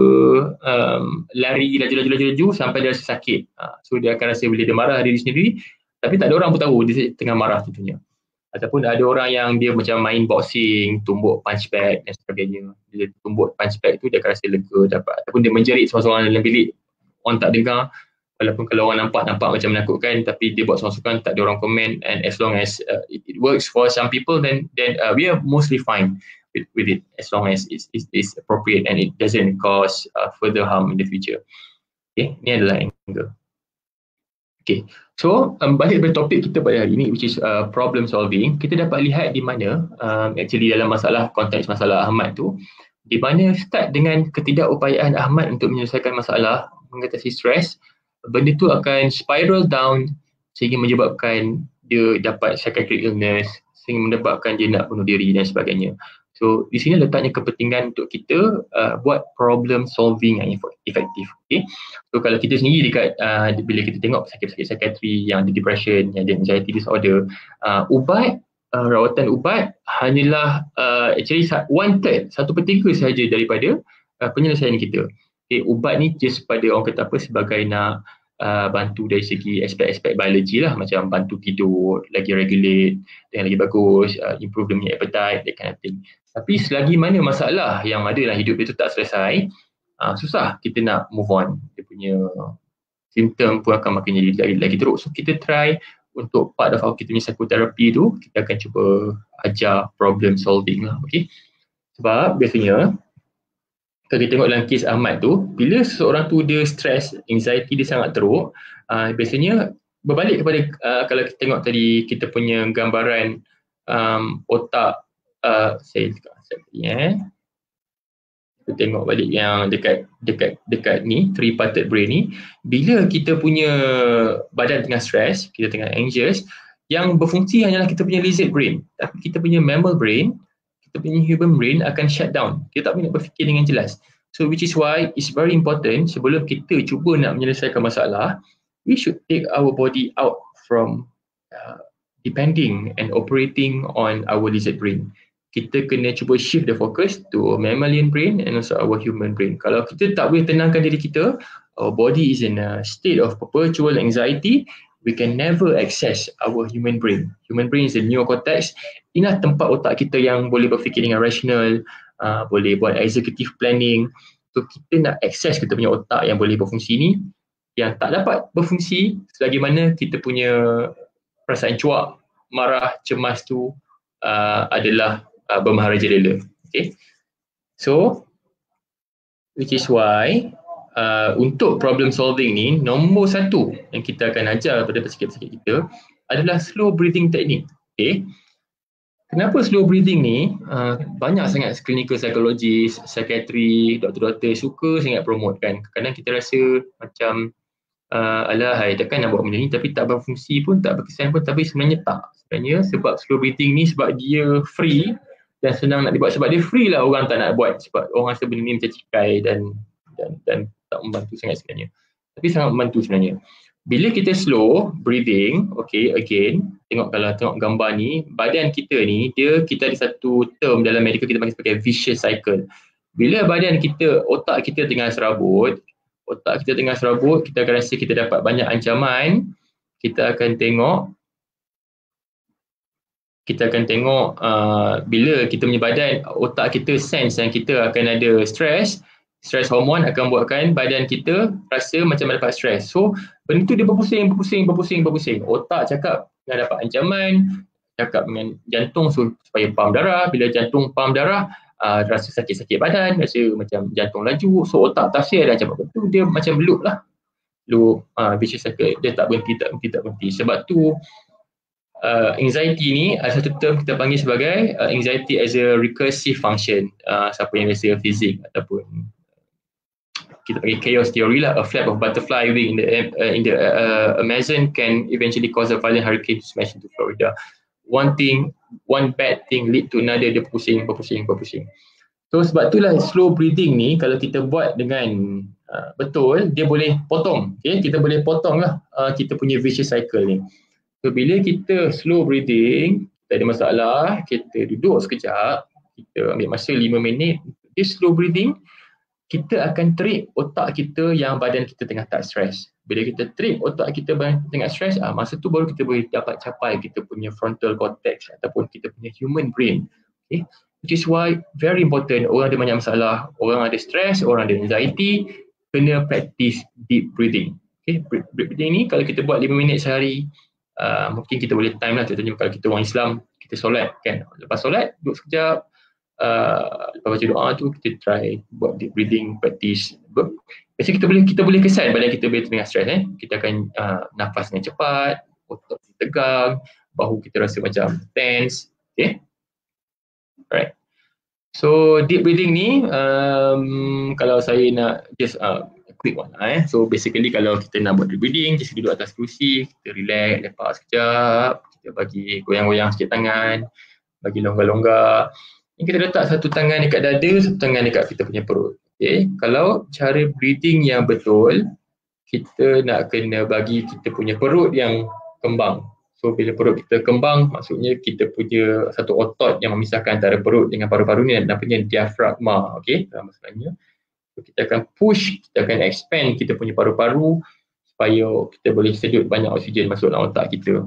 lari laju sampai dia rasa sakit. So dia akan rasa bila dia marah diri sendiri, tapi tak ada orang pun tahu dia tengah marah tentunya. Ataupun ada orang yang dia macam main boxing, tumbuk punch bag dan sebagainya. Dia tumbuk punch bag tu dia akan rasa lega dapat. Ataupun dia menjerit seorang-seorang dalam bilik, orang tak dengar. Walaupun kalau orang nampak macam menakutkan, tapi dia buat seorang-seorang tak ada orang komen. And as long as it works for some people, then we are mostly fine with it, as long as it's appropriate and it doesn't cause further harm in the future. Okay, ni adalah anger. Okay, so balik kepada topik kita pada hari ini, which is problem solving. Kita dapat lihat di mana actually dalam konteks masalah Ahmad tu, di mana start dengan ketidakupayaan Ahmad untuk menyelesaikan masalah, mengatasi stres, benda tu akan spiral down sehingga menyebabkan dia dapat psychiatric illness, sehingga menyebabkan dia nak bunuh diri dan sebagainya. So di sini letaknya kepentingan untuk kita buat problem solving yang efektif. Okay? So kalau kita sendiri dekat bila kita tengok sakit-sakit psikiatri yang ada depression, yang ada anxiety disorder, rawatan ubat hanyalah actually 1/3, 1/3 sahaja daripada penyelesaian kita. Okay, ubat ni just pada orang kata apa, sebagai nak bantu dari segi aspek-aspek biologi lah, macam bantu tidur lagi regulate dan lagi bagus, improve the appetite, that kind of thing. Tapi selagi mana masalah yang ada dalam hidup dia tu tak selesai, susah kita nak move on. Dia punya simptom pun akan makin jadi lagi teruk. So kita try untuk part of kita punya psychotherapy tu, kita akan cuba ajar problem solving lah. Okay? Sebab biasanya kalau kita tengok dalam kes Ahmad tu, bila seseorang tu dia stres, anxiety dia sangat teruk, biasanya berbalik kepada kalau kita tengok tadi kita punya gambaran otak, saya kita tengok balik yang dekat ni, three-parted brain ni, bila kita punya badan tengah stres, kita tengah anxious, yang berfungsi hanyalah kita punya lizard brain, tapi kita punya mammal brain, kita punya human brain akan shut down. Kita tak boleh nak berfikir dengan jelas. So which is why it's very important sebelum kita cuba nak menyelesaikan masalah, we should take our body out from depending and operating on our lizard brain. Kita kena cuba shift the focus to mammalian brain and also our human brain. Kalau kita tak boleh tenangkan diri kita, our body is in a state of perpetual anxiety, we can never access our human brain. Human brain is the neocortex. Inilah tempat otak kita yang boleh berfikir dengan rasional, boleh buat executive planning. So kita nak access kita punya otak yang boleh berfungsi ni, yang tak dapat berfungsi selagi mana kita punya perasaan cuak, marah, cemas tu adalah bermaharajalela. Okay. So which is why untuk problem solving ni, nombor satu yang kita akan ajar pada pesakit-pesakit kita adalah slow breathing technique. Okay. Kenapa slow breathing ni banyak sangat clinical psychologist, psychiatry, doktor-doktor suka sangat promote kan. Kadang kita rasa macam alah hai takkan nak buat benda ni tapi tak berfungsi pun, tak berkesan pun, tapi sebenarnya tak. Sebenarnya sebab slow breathing ni sebab dia free dan senang nak dibuat. Sebab dia free lah orang tak nak buat, sebab orang rasa benda ni macam cikai dan tak membantu sangat sebenarnya. Tapi sangat membantu sebenarnya. Bila kita slow breathing, okay, again, kalau tengok gambar ni, badan kita ni, kita ada satu term dalam medical kita panggil sebagai vicious cycle. Bila badan kita, otak kita tengah serabut, kita akan rasa kita dapat banyak ancaman, kita akan tengok bila kita punya badan, otak kita sense yang kita akan ada stres hormon akan buatkan badan kita rasa macam dapat stres. So benda tu dia berpusing. Otak cakap nak dapat ancaman, cakap dengan jantung supaya pam darah. Bila jantung pam darah, rasa sakit-sakit badan, rasa macam jantung laju. So otak tafsir ada ancaman tu, dia macam loop lah. Loop vicious cycle, dia tak berhenti. Sebab tu anxiety ni ada satu term kita panggil sebagai anxiety as a recursive function. Siapa yang biasa fizik ataupun kita panggil chaos theory lah, a flap of butterfly wing in the Amazon can eventually cause a violent hurricane to smash into Florida. One bad thing lead to another, dia berpusing. So sebab itulah slow breathing ni kalau kita buat dengan betul, dia boleh potong. Okay? Kita boleh potong lah kita punya vicious cycle ni. So bila kita slow breathing, tak ada masalah, kita duduk sekejap, kita ambil masa 5 minit, dia slow breathing, kita akan trip otak kita yang badan kita tengah tak stres. Bila kita trip otak kita badan tengah stres, masa tu baru kita boleh dapat capai kita punya frontal cortex ataupun kita punya human brain. Okay? Which is why very important, orang ada banyak masalah, orang ada stres, orang ada anxiety, kena practice deep breathing. Okay? Breathing ni kalau kita buat 5 minit sehari, mungkin kita boleh time lah. Contohnya kalau kita orang Islam, kita solat kan, lepas solat duduk sekejap, lepas baca doa tu kita try buat deep breathing practice. Biasanya kita boleh kesan badan kita bila tengah stres. Kita akan nafas dengan cepat, otot tegang, bahu kita rasa macam tense. Okay, alright. So deep breathing ni kalau saya nak just quick one lah. So basically kalau kita nak buat deep breathing, just duduk atas kerusi, kita relax, lepas sekejap, kita bagi goyang-goyang sikit tangan, bagi longgar-longgar. Kita letak satu tangan dekat dada, satu tangan dekat kita punya perut. Okay. Kalau cara breathing yang betul, kita nak kena bagi kita punya perut yang kembang. So bila perut kita kembang, maksudnya kita punya satu otot yang memisahkan antara perut dengan paru-paru ni namanya diafragma. Okay, dalam masalahnya. So, kita akan push, kita akan expand kita punya paru-paru supaya kita boleh sedut banyak oksigen masuk dalam otak kita.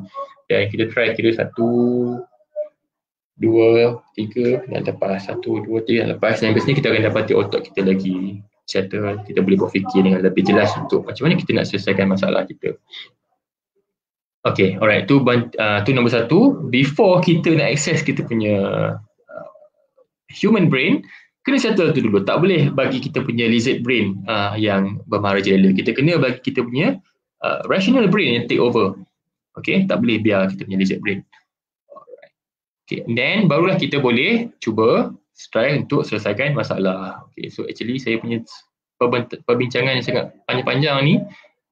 Dan kita try kira 1, 2, 3 dan lepas 1, 2, 3 dan lepas, dan biasanya kita akan dapati otot kita lagi settle, kita boleh berfikir dengan lebih jelas untuk macam mana kita nak selesaikan masalah kita. Okay, alright, tu nombor satu. Before kita nak access kita punya human brain, kena settle tu dulu. Tak boleh bagi kita punya lizard brain yang bermarajalela. Kita kena bagi kita punya rational brain yang take over. Okay, tak boleh biar kita punya lizard brain. Alright. Okay, and then barulah kita boleh cuba try untuk selesaikan masalah. Okay, so actually saya punya perbincangan yang sangat panjang-panjang ni,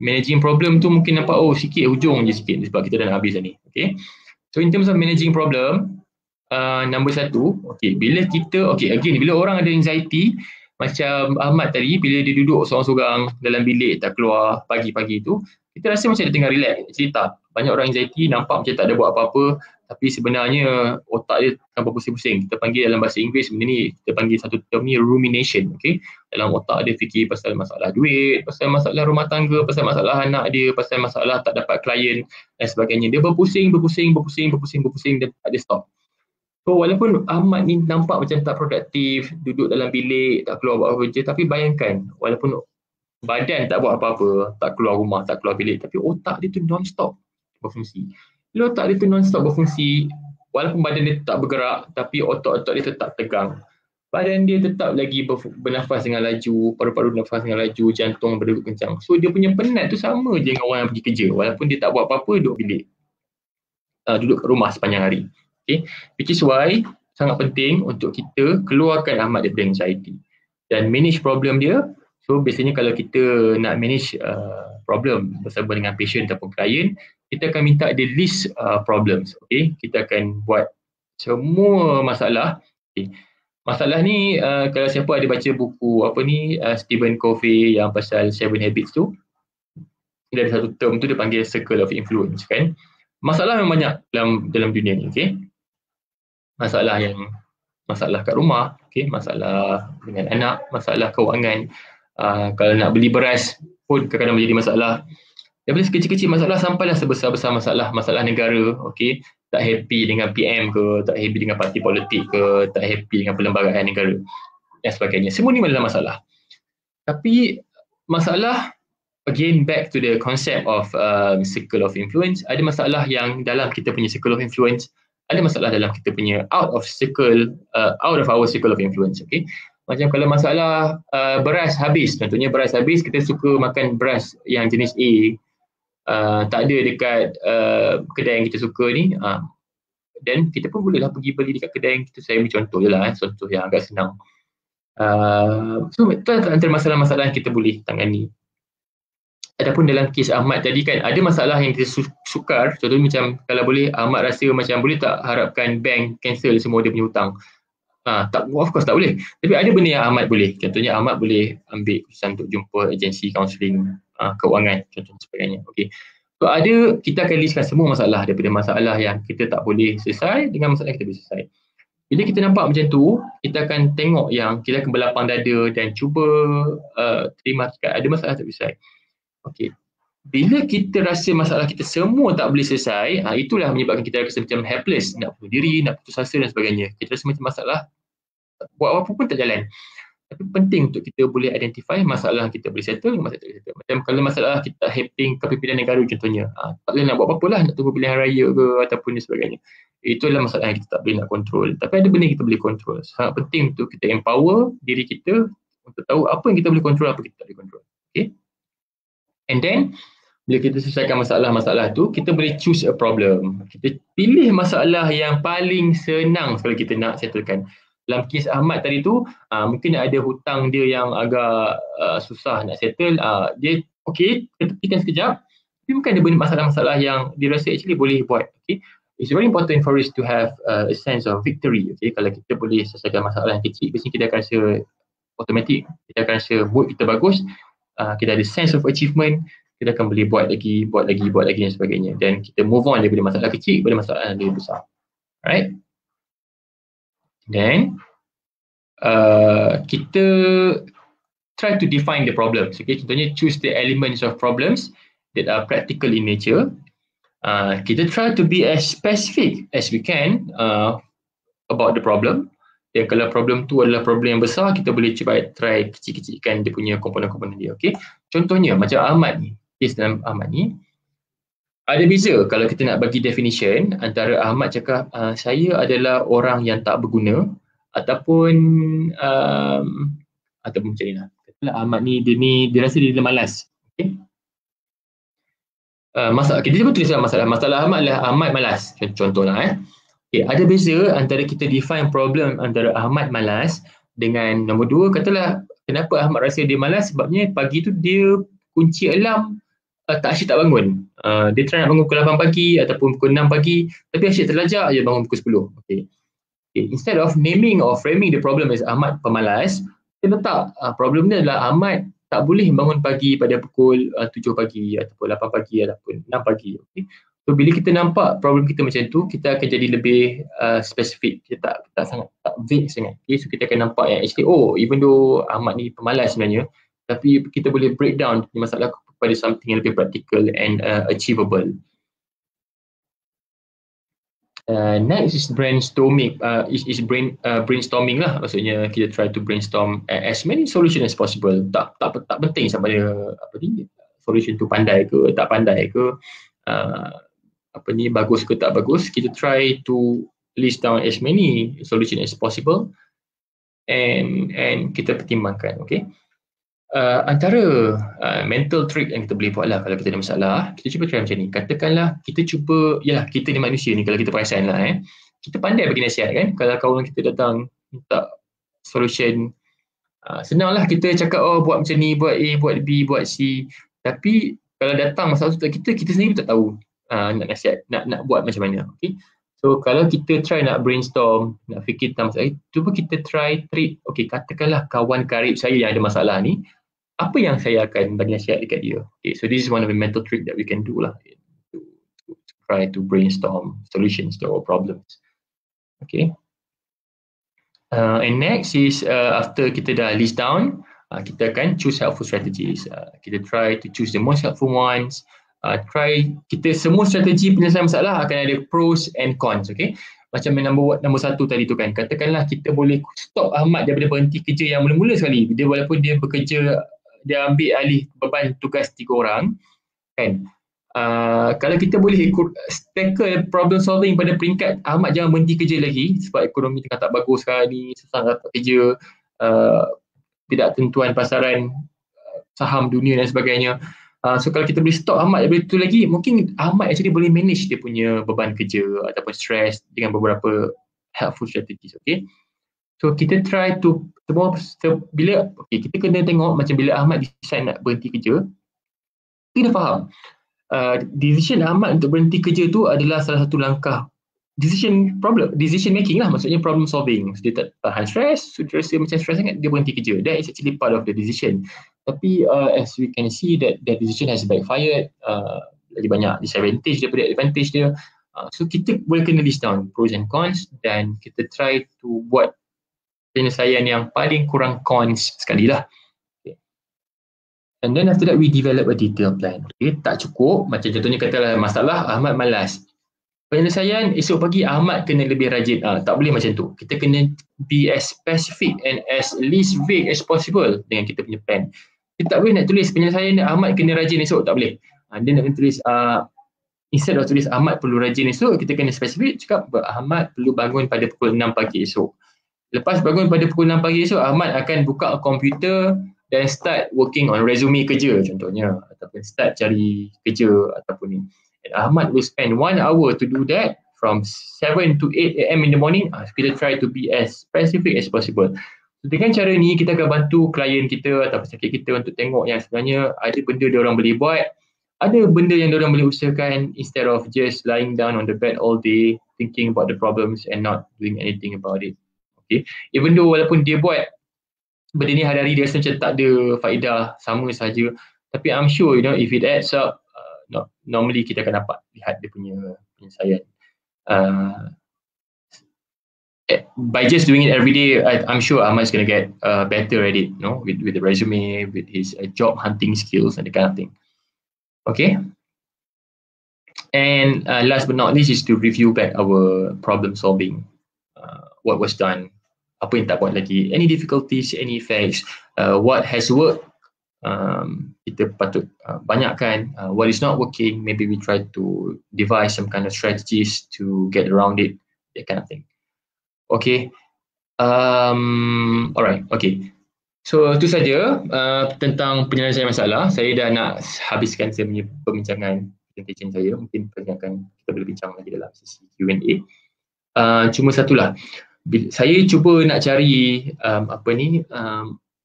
managing problem tu mungkin nampak sikit, hujung je sikit sebab kita dah nak habis dah ni. Okay, so in terms of managing problem, number satu, okay, bila kita, okay, again, bila orang ada anxiety macam Ahmad tadi, bila dia duduk seorang-seorang dalam bilik tak keluar pagi-pagi tu, kita rasa macam dia tengah relax. Actually tak, banyak orang anxiety nampak macam tak ada buat apa-apa, tapi sebenarnya otak dia tanpa pusing-pusing. Kita panggil dalam bahasa Inggeris benda ni, kita panggil satu term ni rumination. Okay, dalam otak dia fikir pasal masalah duit, pasal masalah rumah tangga, pasal masalah anak dia, pasal masalah tak dapat klien dan sebagainya. Dia berpusing dan tak ada stop. So walaupun Ahmad ni nampak macam tak produktif, duduk dalam bilik, tak keluar buat apa kerja, tapi bayangkan walaupun badan tak buat apa-apa, tak keluar rumah, tak keluar bilik, tapi otak dia tu non-stop berfungsi. Bila otak dia tu non-stop berfungsi, walaupun badan dia tak bergerak, tapi otak-otak dia tetap tegang. Badan dia tetap lagi bernafas dengan laju, paru-paru bernafas dengan laju, jantung berdegup kencang. So dia punya penat tu sama je dengan orang yang pergi kerja, walaupun dia tak buat apa-apa, duduk bilik, duduk kat rumah sepanjang hari. Okay, which is why sangat penting untuk kita keluarkan Ahmad daripada anxiety dan manage problem dia. So biasanya kalau kita nak manage problem bersama dengan patient ataupun klien, kita akan minta ada list problems. Okay, kita akan buat semua masalah. Okay. Masalah ni kalau siapa ada baca buku Stephen Covey yang pasal 7 Habits tu, dia ada satu term tu dia panggil circle of influence kan. Masalah memang banyak dalam dunia ni. Okay, masalah kat rumah, okay, masalah dengan anak, masalah kewangan, kalau nak beli beras pun kadang-kadang menjadi masalah. Daripada sekecil-kecil masalah sampailah sebesar-besar masalah negara, okay, tak happy dengan PM ke, tak happy dengan parti politik ke, tak happy dengan perlembagaan negara dan sebagainya. Semua ni adalah masalah. Tapi masalah, again back to the concept of circle of influence, ada masalah yang dalam kita punya circle of influence, ada masalah dalam kita punya out of our circle of influence. Okay, macam kalau masalah beras habis, contohnya beras habis, kita suka makan beras yang jenis A, tak ada dekat kedai yang kita suka ni, dan kita pun bolehlah pergi beli dekat kedai yang kita, saya ambil contoh je lah, contoh yang agak senang. So itu antara masalah-masalah yang kita boleh tangani. Adapun dalam kes Ahmad tadi kan, ada masalah yang kita sukar. Contohnya macam kalau boleh Ahmad rasa macam boleh tak harapkan bank cancel semua dia punya hutang. Tak, of course tak boleh. Tapi ada benda yang Ahmad boleh. Contohnya Ahmad boleh ambil keputusan untuk jumpa agensi kaunseling keuangan contohnya sebagainya. Okay. So kita akan listkan semua masalah daripada masalah yang kita tak boleh selesai dengan masalah yang kita boleh selesai. Bila kita nampak macam tu, kita akan tengok yang kita akan berlapang dada dan cuba terima ada masalah tak boleh selesai. Okey. Bila kita rasa masalah kita semua tak boleh selesai, itulah menyebabkan kita rasa macam helpless, nak bunuh diri, nak putus asa dan sebagainya. Kita rasa macam masalah buat apa pun tak jalan. Tapi penting untuk kita boleh identify masalah yang kita boleh settle, masalah tak boleh settle. Macam kalau masalah kita happing kepimpinan negara contohnya, tak boleh nak buat apa-apa lah, nak tunggu pilihan raya ke ataupun sebagainya. Itu adalah masalah yang kita tak boleh nak control. Tapi ada benda yang kita boleh control. Sangat penting untuk kita empower diri kita untuk tahu apa yang kita boleh control, apa yang kita tak boleh control. Okay. And then, bila kita selesaikan masalah-masalah tu, kita boleh choose a problem. Kita pilih masalah yang paling senang sekali kita nak settlekan. Dalam kes Ahmad tadi tu, mungkin ada hutang dia yang agak susah nak settle. Dia okey, kita tepikan sekejap. Tapi mungkin ada masalah-masalah yang dia rasa actually boleh buat. Okay. It's very important for us to have a sense of victory. Okay. Kalau kita boleh selesaikan masalah yang kecil, biasanya kita akan rasa automatic. Kita akan rasa mood kita bagus. Kita ada sense of achievement, kita akan boleh buat lagi dan sebagainya, dan kita move on daripada masalah kecil kepada masalah yang lebih besar. Alright. Then kita try to define the problems. Okay, contohnya choose the elements of problems that are practical in nature. Kita try to be as specific as we can about the problem. Dan kalau problem tu adalah problem yang besar, kita boleh cuba try kecil-kecilkan dia punya komponen-komponen dia. Okay? Contohnya macam Ahmad ni, kes dalam Ahmad ni, ada beza kalau kita nak bagi definition antara Ahmad cakap saya adalah orang yang tak berguna, ataupun ataupun macam ni lah. Katalah Ahmad ni dia rasa dia malas. Okay. Masalah kita cuba tulislah masalah Ahmad adalah Ahmad malas, contohlah okay, ada beza antara kita define problem antara Ahmad malas dengan nombor 2, katalah kenapa Ahmad rasa dia malas, sebabnya pagi tu dia kunci alarm tak asyik tak bangun. Dia try nak bangun pukul 8 pagi ataupun pukul 6 pagi, tapi asyik terlajak je bangun pukul 10. Okay. Instead of naming or framing the problem as Ahmad pemalas, kita letak problem dia adalah Ahmad tak boleh bangun pagi pada pukul 7 pagi ataupun 8 pagi ataupun 6 pagi. Okay. So bila kita nampak problem kita macam tu, kita akan jadi lebih spesifik. Kita tak sangat tak vague sangat. Okay. So kita akan nampak yang actually even though Ahmad ni pemalas sebenarnya, tapi kita boleh break down masalah kepada something yang lebih practical and achievable. Next is brainstorming. Brainstorming lah, maksudnya kita try to brainstorm as many solution as possible. Tak penting sama ada solution tu pandai ke tak pandai ke, bagus ke tak bagus. Kita try to list down as many solution as possible and kita pertimbangkan. Okay. Antara mental trick yang kita boleh buat lah kalau kita ada masalah, kita cuba try macam ni. Katakanlah kita cuba, yalah kita ni manusia ni, kalau kita perasan lah kita pandai bagi nasihat kan. Kalau kawan kita datang minta solution, senanglah kita cakap buat macam ni, buat A, buat B, buat C. Tapi kalau datang masalah tu kita sendiri tak tahu nak nasihat, nak buat macam mana. Okay. So kalau kita try nak brainstorm, nak fikir tentang masalah, cuba kita try trick. Okay, katakanlah kawan karib saya yang ada masalah ni, apa yang saya akan bagi nasihat dekat dia. Okay, so this is one of the mental trick that we can do lah, to try to brainstorm solutions to our problems. Okay. And next is after kita dah list down, kita akan choose helpful strategies. Kita try to choose the most helpful ones. Kita semua strategi penyelesaian masalah akan ada pros and cons. Okay. Macam nombor 1 tadi tu kan, katakanlah kita boleh stop Ahmad daripada berhenti kerja yang mula-mula sekali. Dia walaupun dia bekerja, dia ambil alih beban tugas 3 orang kan. Kalau kita boleh tackle problem solving pada peringkat Ahmad jangan berhenti kerja lagi sebab ekonomi tengah tak bagus sekarang ni, susah dapat kerja, tidak tentuan pasaran saham dunia dan sebagainya. So kalau kita boleh stop Ahmad daripada itu lagi, mungkin Ahmad actually boleh manage dia punya beban kerja ataupun stress dengan beberapa helpful strategies. Okay. So kita try to kita kena tengok macam bila Ahmad decide nak berhenti kerja, kita faham decision Ahmad untuk berhenti kerja tu adalah salah satu langkah decision making lah, maksudnya problem solving. So, dia tak tahan stress, so dia rasa macam stress sangat, dia berhenti kerja. That is actually part of the decision. Tapi as we can see that decision has backfired, lagi banyak disadvantage daripada advantage dia. So kita boleh kena list down pros and cons dan kita try to buat penyelesaian yang paling kurang cons sekali lah. Okay. And then after that we develop a detailed plan. Okay. Tak cukup, macam contohnya katalah masalah Ahmad malas. Penyelesaian esok pagi Ahmad kena lebih rajin. Tak boleh macam tu. Kita kena be as specific and as least vague as possible dengan kita punya plan. Kita tak boleh nak tulis penyelesaian Ahmad kena rajin esok, tak boleh. Dia nak tulis instead of tulis Ahmad perlu rajin esok, kita kena spesifik cakap Ahmad perlu bangun pada pukul 6 pagi esok. Lepas bangun pada pukul 6 pagi esok, Ahmad akan buka komputer dan start working on resume kerja contohnya, ataupun start cari kerja ataupun ni. And Ahmad will spend 1 hour to do that from 7 to 8 AM in the morning. Kita try to be as specific as possible. So, dengan cara ni kita akan bantu klien kita atau pesakit kita untuk tengok yang sebenarnya ada benda dia orang boleh buat, ada benda yang dia orang boleh usahakan instead of just lying down on the bed all day thinking about the problems and not doing anything about it. Okay. Even though walaupun dia buat benda ni hari-hari, dia rasa macam tak ada faedah, sama saja, tapi I'm sure if it adds up, normally kita akan dapat lihat dia punya penyelesaian. By just doing it every day, I'm sure Ahmad's going to get better at it, with the resume, with his job hunting skills and the kind of thing. Okay. And last but not least is to review back our problem solving. What was done, apa yang tak buat lagi, any difficulties, any effects, what has worked, kita patut banyakkan, what is not working, maybe we try to devise some kind of strategies to get around it, that kind of thing. Okay, Alright, okay. So itu saja tentang penyelesaian masalah. Saya dah nak habiskan saya punya perbincangan presentation saya. Mungkin kita boleh bincang lagi dalam sesi Q&A. Cuma satulah, saya cuba nak cari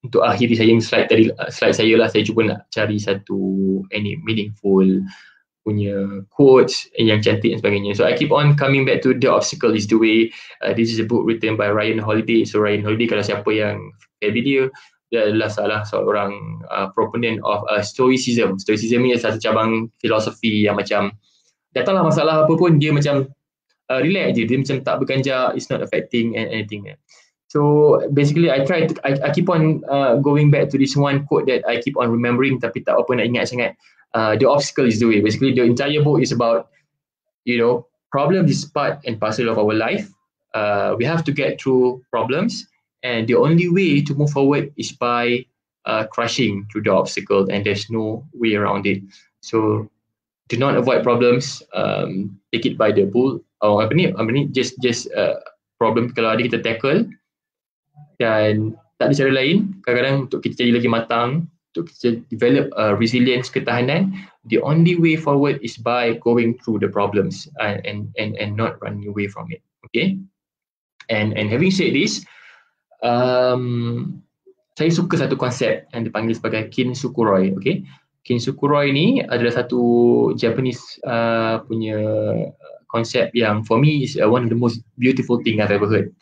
untuk akhiri saya slide saya lah, saya cuba nak cari satu meaningful punya quotes yang cantik dan sebagainya. So I keep on coming back to The Obstacle is the Way. This is a book written by Ryan Holiday. So Ryan Holiday, kalau siapa yang dia adalah salah seorang proponent of Stoicism. Stoicism ni satu cabang filosofi yang macam datanglah masalah apa pun dia macam relax je, dia macam tak berganjak, it's not affecting anything. So basically I keep on going back to this one quote that I keep on remembering tapi tak apa nak ingat sangat. The Obstacle is the Way. Basically the entire book is about, problems is part and parcel of our life. We have to get through problems, and the only way to move forward is by crushing through the obstacle, and there's no way around it. So do not avoid problems, take it by the bull. Just problem kalau ada kita tackle, dan tak ada cara lain kadang-kadang untuk kita jadi lagi matang, untuk kita develop resilience, ketahanan. The only way forward is by going through the problems and not running away from it. Okay, and having said this, saya suka satu konsep yang dipanggil sebagai Kintsukuroi. Okay, Kintsukuroi ni adalah satu Japanese punya konsep yang for me is one of the most beautiful thing I've ever heard.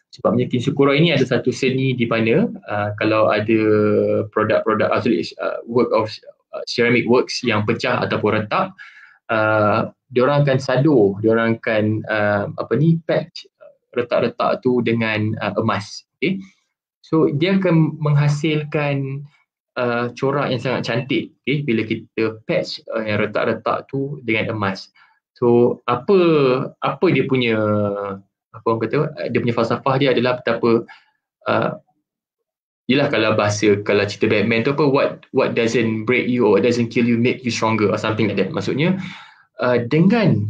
Sebabnya Kintsukuroi ini ada satu seni di mana kalau ada produk-produk work of ceramic works yang pecah ataupun retak, diorang akan sadur, diorang akan patch retak-retak tu dengan emas. Okay? So dia akan menghasilkan corak yang sangat cantik, okay? Bila kita patch yang retak-retak tu dengan emas. So apa dia punya dia punya falsafah dia adalah betapa yelah kalau cerita Batman tu what doesn't break you or what doesn't kill you make you stronger or something like that. Maksudnya dengan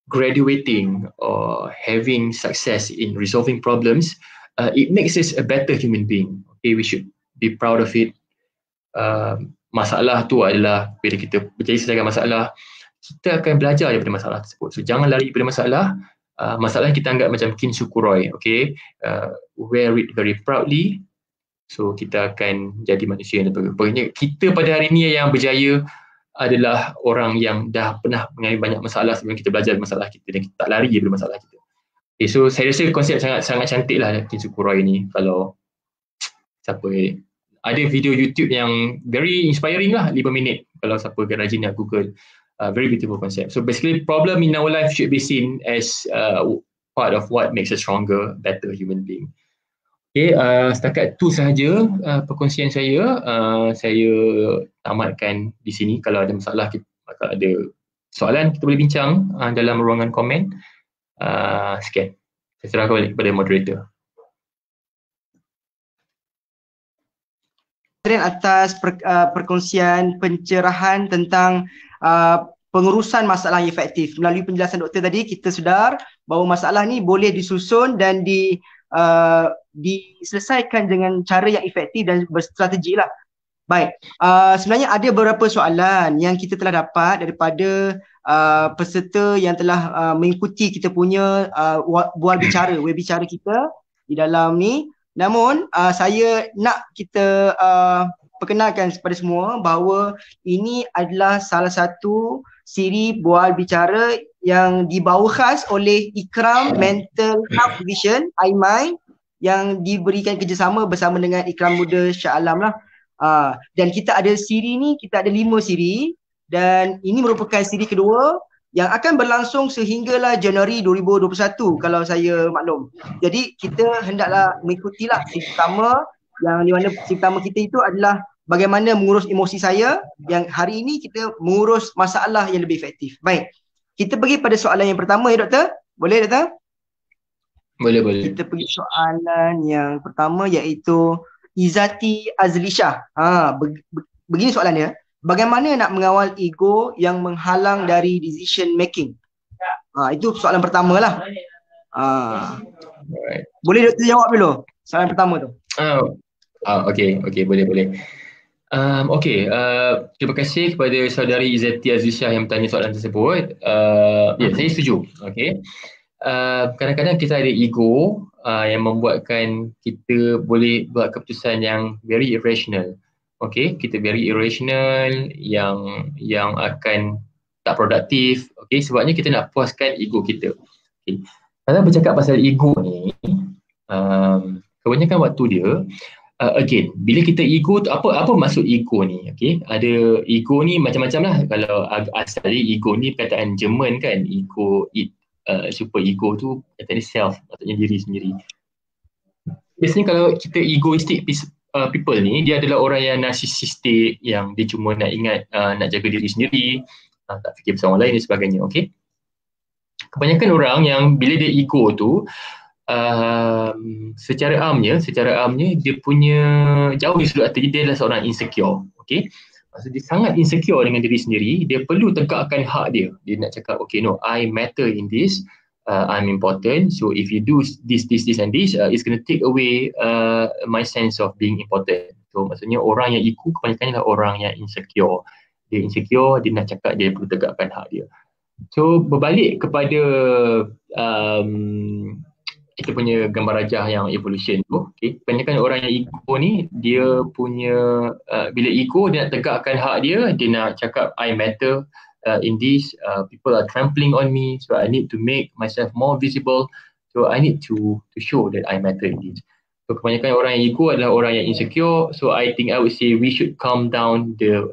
graduating or having success in resolving problems, it makes us a better human being. Okay, we should be proud of it. Masalah tu adalah bila kita berjaya selesaikan masalah, kita akan belajar daripada masalah tersebut. So jangan lari daripada masalah. Masalah yang kita anggap macam Kintsukuroi, okay, wear it very proudly. So kita akan jadi manusia yang lebih baik. Kita pada hari ini yang berjaya adalah orang yang dah pernah mengalami banyak masalah sebelum kita belajar masalah kita, dan kita tak lari daripada masalah kita. Okay, so saya rasa konsep sangat cantik lah Kintsukuroi ni. Kalau siapa ada video YouTube yang very inspiring lah, 5 minit kalau siapa rajin nak Google. Very beautiful concept. So basically, problem in our life should be seen as part of what makes us stronger, better human being. Okay, setakat tu sahaja perkongsian saya. Saya tamatkan di sini. Kalau ada masalah, kalau ada soalan, kita boleh bincang dalam ruangan komen. Sekian. Saya serahkan balik kepada moderator. Atas perkongsian pencerahan tentang pengurusan masalah yang efektif. Melalui penjelasan doktor tadi, kita sedar bahawa masalah ni boleh disusun dan diselesaikan dengan cara yang efektif dan berstrategi lah. Baik, sebenarnya ada beberapa soalan yang kita telah dapat daripada peserta yang telah mengikuti kita punya bual bicara, web bicara kita di dalam ni. Namun saya nak kita perkenalkan kepada semua bahawa ini adalah salah satu siri bual bicara yang dibawa khas oleh Ikram Mental Health Division, IMAI, yang diberikan kerjasama bersama dengan Ikram Muda Shah Alam lah. Dan kita ada siri ni, kita ada 5 siri, dan ini merupakan siri kedua yang akan berlangsung sehinggalah Januari 2021 kalau saya maklum. Jadi kita hendaklah mengikutilah siri pertama, yang di mana siri pertama kita itu adalah bagaimana mengurus emosi saya, yang hari ini kita mengurus masalah yang lebih efektif. Baik, kita pergi pada soalan yang pertama ya doktor. Boleh doktor? Boleh. Kita pergi soalan yang pertama, iaitu Izati Azlisha. Begini soalannya. Bagaimana nak mengawal ego yang menghalang dari decision making? Itu soalan pertama lah. Alright. Boleh doktor jawab dulu soalan pertama tu. Okay, boleh. Terima kasih kepada saudari Izzati Azisyah yang bertanya soalan tersebut. Saya setuju. Okay. Kadang-kadang kita ada ego yang membuatkan kita boleh buat keputusan yang very irrational. Okay, kita very irrational yang akan tak produktif. Okay, sebabnya kita nak puaskan ego kita. Okay. Kalau bercakap pasal ego ni, kebanyakan waktu dia again, bila kita ego tu, apa maksud ego ni? Okay, ada ego ni macam-macam lah. Kalau asal ego ni perkataan Jerman kan, ego, super ego tu katanya self, maksudnya diri sendiri. Biasanya kalau kita egoistic people ni, dia adalah orang yang narcissistic, yang dia cuma nak ingat nak jaga diri sendiri, tak fikir pasal orang lain dan sebagainya. Okay, kebanyakan orang yang bila dia ego tu, secara amnya dia punya jauh di sudut hati dia adalah seorang insecure. Okay, maksud dia sangat insecure dengan diri sendiri. Dia perlu tegakkan hak dia. Dia nak cakap, okay, no, I matter in this, I'm important, so if you do this and this, it's going to take away my sense of being important. So maksudnya orang yang ego kebanyakan adalah orang yang insecure. Dia insecure, dia nak cakap dia perlu tegakkan hak dia. So berbalik kepada kita punya gambar rajah yang evolution tu, okay, kebanyakan orang yang ego ni, dia punya bila ego dia nak tegakkan hak dia, dia nak cakap I matter in this, people are trampling on me, so I need to make myself more visible, so I need to show that I matter in this. So kebanyakan orang yang ego adalah orang yang insecure. So I think I would say we should calm down the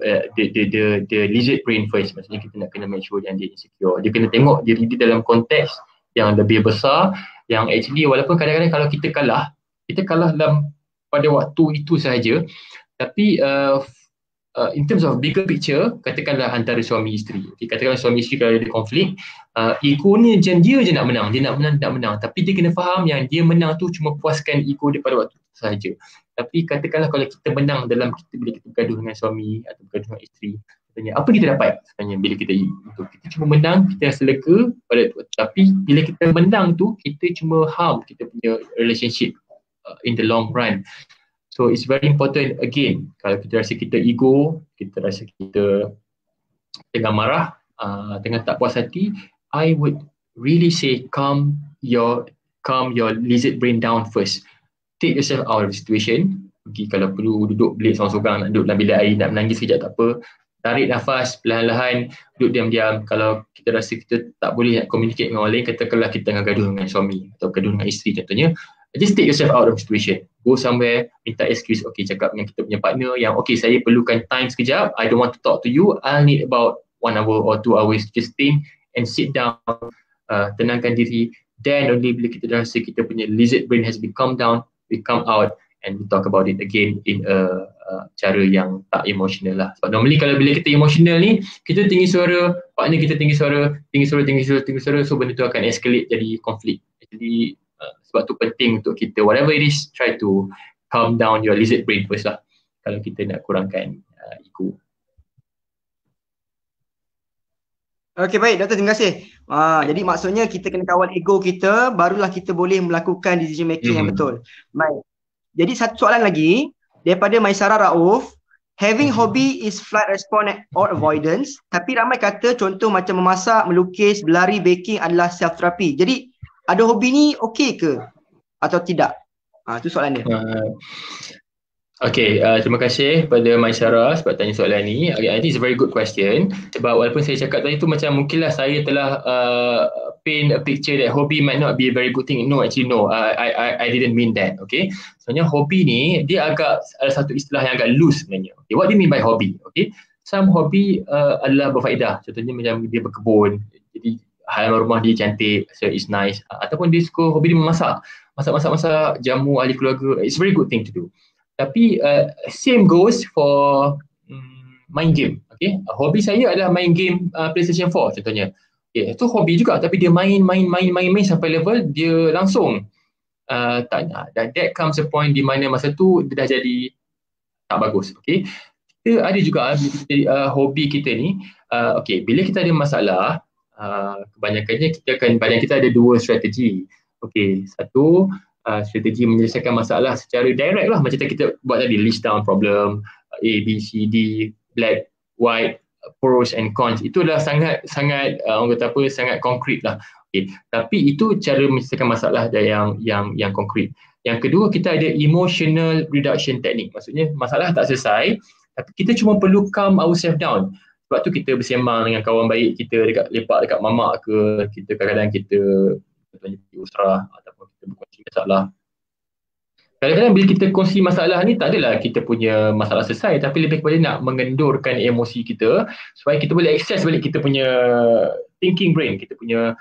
lizard brain first. Maksudnya kita nak kena make sure yang dia insecure. Dia kena tengok diri dia dalam konteks yang lebih besar, yang actually walaupun kadang-kadang kalau kita kalah dalam pada waktu itu sahaja, tapi in terms of bigger picture, katakanlah antara suami isteri, okay, katakanlah suami isteri kalau ada konflik, ego ni dia je nak menang, tapi dia kena faham yang dia menang tu cuma puaskan ego dia pada waktu itu sahaja. Tapi katakanlah kalau kita menang dalam bila kita bergaduh dengan suami atau bergaduh dengan isteri, katanya apa kita dapat sebenarnya bila kita cuma menang, kita rasa lega pada tu. Tapi bila kita menang tu, kita cuma harm kita punya relationship in the long run. So it's very important again, kalau kita rasa kita ego, kita rasa kita tengah marah, tengah tak puas hati, I would really say calm your lizard brain down first. Take yourself out of the situation. Pergi kalau perlu duduk belit seorang-seorang, nak duduk dalam bilik air, nak menangis sekejap tak apa. Tarik nafas perlahan-lahan, duduk diam-diam. Kalau kita rasa kita tak boleh nak communicate dengan orang lain, katakanlah kita tengah gaduh dengan suami atau gaduh dengan isteri contohnya, just take yourself out of the situation. Go somewhere, minta excuse, okay, cakap dengan kita punya partner yang okay, saya perlukan time sekejap, I don't want to talk to you, I'll need about 1 hour or 2 hours to just think and sit down, tenangkan diri. Then only bila kita rasa kita punya lizard brain has been calmed down, we come out and we talk about it again in a cara yang tak emotional lah. Sebab normally kalau bila kita emotional ni, kita tinggi suara, partner kita tinggi suara, so benda tu akan escalate jadi konflik. Jadi sebab tu penting untuk kita, whatever it is, try to calm down your lizard brain first lah, kalau kita nak kurangkan ego. Okey, baik doktor, terima kasih. Jadi maksudnya kita kena kawal ego kita, barulah kita boleh melakukan decision making yang betul. Baik. Jadi satu soalan lagi daripada Maisara Rauf. Having hobby is flight response or avoidance, tapi ramai kata contoh macam memasak, melukis, berlari, baking adalah self therapy. Jadi ada hobi ni okey ke atau tidak? Itu soalan dia. Okay, terima kasih kepada Maisara sebab tanya soalan ni. I think it's a very good question. Sebab walaupun saya cakap tadi tu macam mungkinlah saya telah paint a picture that hobby might not be a very good thing. No, actually no. I didn't mean that. Okay. Sebenarnya hobi ni dia agak ada satu istilah yang agak loose sebenarnya. Okay, what do you mean by hobby? Okay. Some hobby adalah berfaedah. Contohnya macam dia berkebun. Jadi halaman rumah dia cantik, so it's nice. Ataupun dia suka hobi dia memasak. Masak jamu ahli keluarga. It's a very good thing to do. Tapi same goes for main game. Okay, hobi saya adalah main game PlayStation 4 contohnya. Okay, itu hobi juga, tapi dia main sampai level dia langsung tak nak. Dan that comes a point di mana masa tu dia dah jadi tak bagus. Okay, kita ada juga hobi kita ni. Okay, bila kita ada masalah, kebanyakannya badan kita ada dua strategi. Okay, satu, strategi menyelesaikan masalah secara direct lah. Macam kita buat tadi, list down problem, A, B, C, D, black, white, pros and cons. Itu dah sangat orang kata apa, sangat konkret lah. Okay. Tapi itu cara menyelesaikan masalah yang konkret. Yang kedua, kita ada emotional reduction technique. Maksudnya masalah tak selesai, tapi kita cuma perlu calm ourselves down. Sebab tu kita bersembang dengan kawan baik kita lepak dekat mamak ke, kita kadang-kadang kita pergi usrah ataupun kita berkongsi masalah. Kadang-kadang bila kita kongsi masalah ni, tak adalah kita punya masalah selesai, tapi lebih kepada nak mengendurkan emosi kita supaya kita boleh access balik kita punya thinking brain, kita punya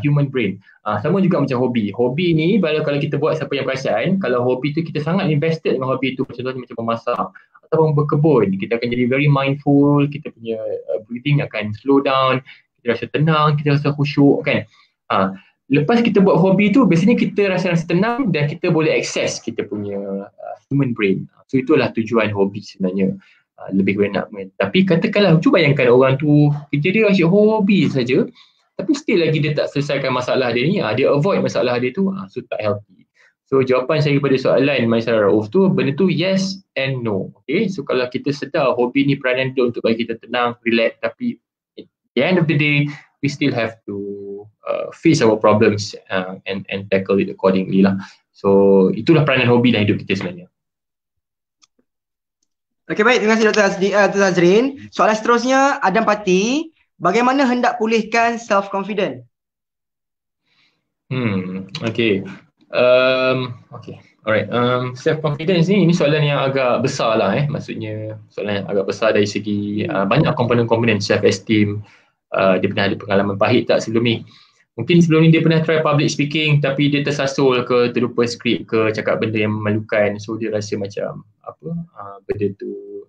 human brain. Sama juga macam hobi. Hobi ni kalau kita buat, siapa yang perasan, kalau hobi tu kita sangat invested dengan hobi tu, contohnya macam memasak ataupun berkebun, kita akan jadi very mindful, kita punya breathing akan slow down, kita rasa tenang, kita rasa khusyuk kan. Lepas kita buat hobi tu, biasanya kita rasa tenang dan kita boleh access kita punya human brain. So itulah tujuan hobi sebenarnya. Lebih kurang nak. Tapi katakanlah, cuba bayangkan orang tu kerja dia asyik hobi saja, tapi still lagi dia tak selesaikan masalah dia ni, dia avoid masalah dia tu, so tak healthy. So jawapan saya kepada soalan Maisarah Rauf tu, benda tu yes and no. Okay, so kalau kita sedar hobi ni peranan dia untuk bagi kita tenang, relax, tapi at the end of the day, we still have to face our problems and tackle it accordingly lah. So itulah peranan hobi dalam hidup kita sebenarnya. Okey, baik, terima kasih Dr. Azrin. Soalan seterusnya, Adam Pati, bagaimana hendak pulihkan self-confident? Okay. Okay, alright. Self-confidence ni, ini soalan yang agak besar lah maksudnya soalan yang agak besar dari segi banyak komponen-komponen self-esteem. Dia pernah ada pengalaman pahit tak sebelum ni? Mungkin sebelum ni dia pernah try public speaking tapi dia tersasul ke, terlupa skrip ke, cakap benda yang memalukan, so dia rasa macam benda tu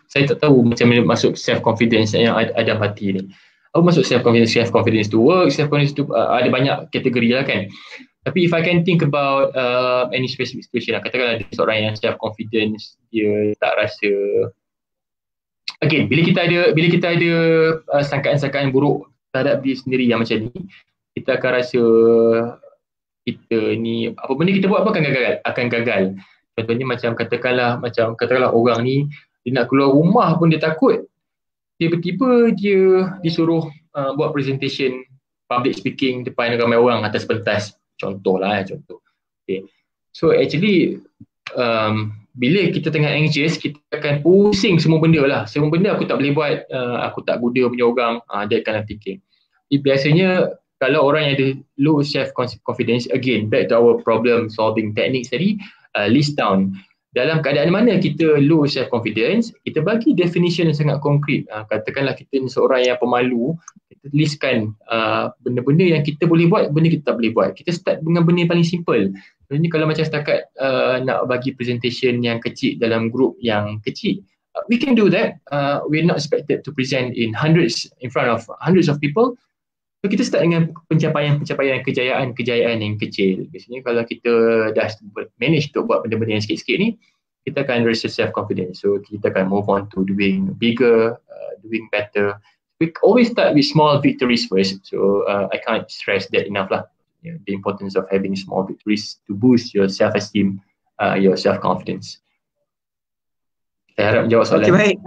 saya tak tahu macam mana masuk self-confidence yang ada hati ni. Apa masuk self-confidence to work, self-confidence tu ada banyak kategori lah kan. Tapi if I can think about any specific situation lah, katakanlah ada seorang yang self-confidence, dia tak rasa, again, bila kita ada sangkaan-sangkaan buruk terhadap diri sendiri yang macam ni, kita akan rasa kita ni, apa benda kita buat pun akan gagal. Contohnya macam katakanlah orang ni, dia nak keluar rumah pun dia takut. Tiba-tiba dia disuruh buat presentation public speaking depan ramai orang atas pentas. Contoh. Okay. So actually bila kita tengah anxious, kita akan pusing semua benda lah. Semua benda aku tak boleh buat, aku tak guna punya orang, that kind of thinking. Biasanya kalau orang yang ada low self-confidence, again back to our problem solving techniques tadi, list down. Dalam keadaan mana kita low self-confidence, kita bagi definition yang sangat konkret. Katakanlah kita ni seorang yang pemalu, kita listkan benda-benda yang kita boleh buat, benda kita tak boleh buat. Kita start dengan benda yang paling simple. Sebenarnya kalau macam setakat nak bagi presentation yang kecil dalam group yang kecil, we can do that. We're not expected to present in front of hundreds of people. So kita start dengan pencapaian kejayaan yang kecil. Biasanya kalau kita dah manage untuk buat benda-benda yang sikit-sikit ni, kita akan rasa self-confidence. So kita akan move on to doing bigger, doing better. We always start with small victories first. So I can't stress that enough lah. The importance of having small victories to boost your self-esteem, your self-confidence. Saya harap menjawab soalan. Okay, baik.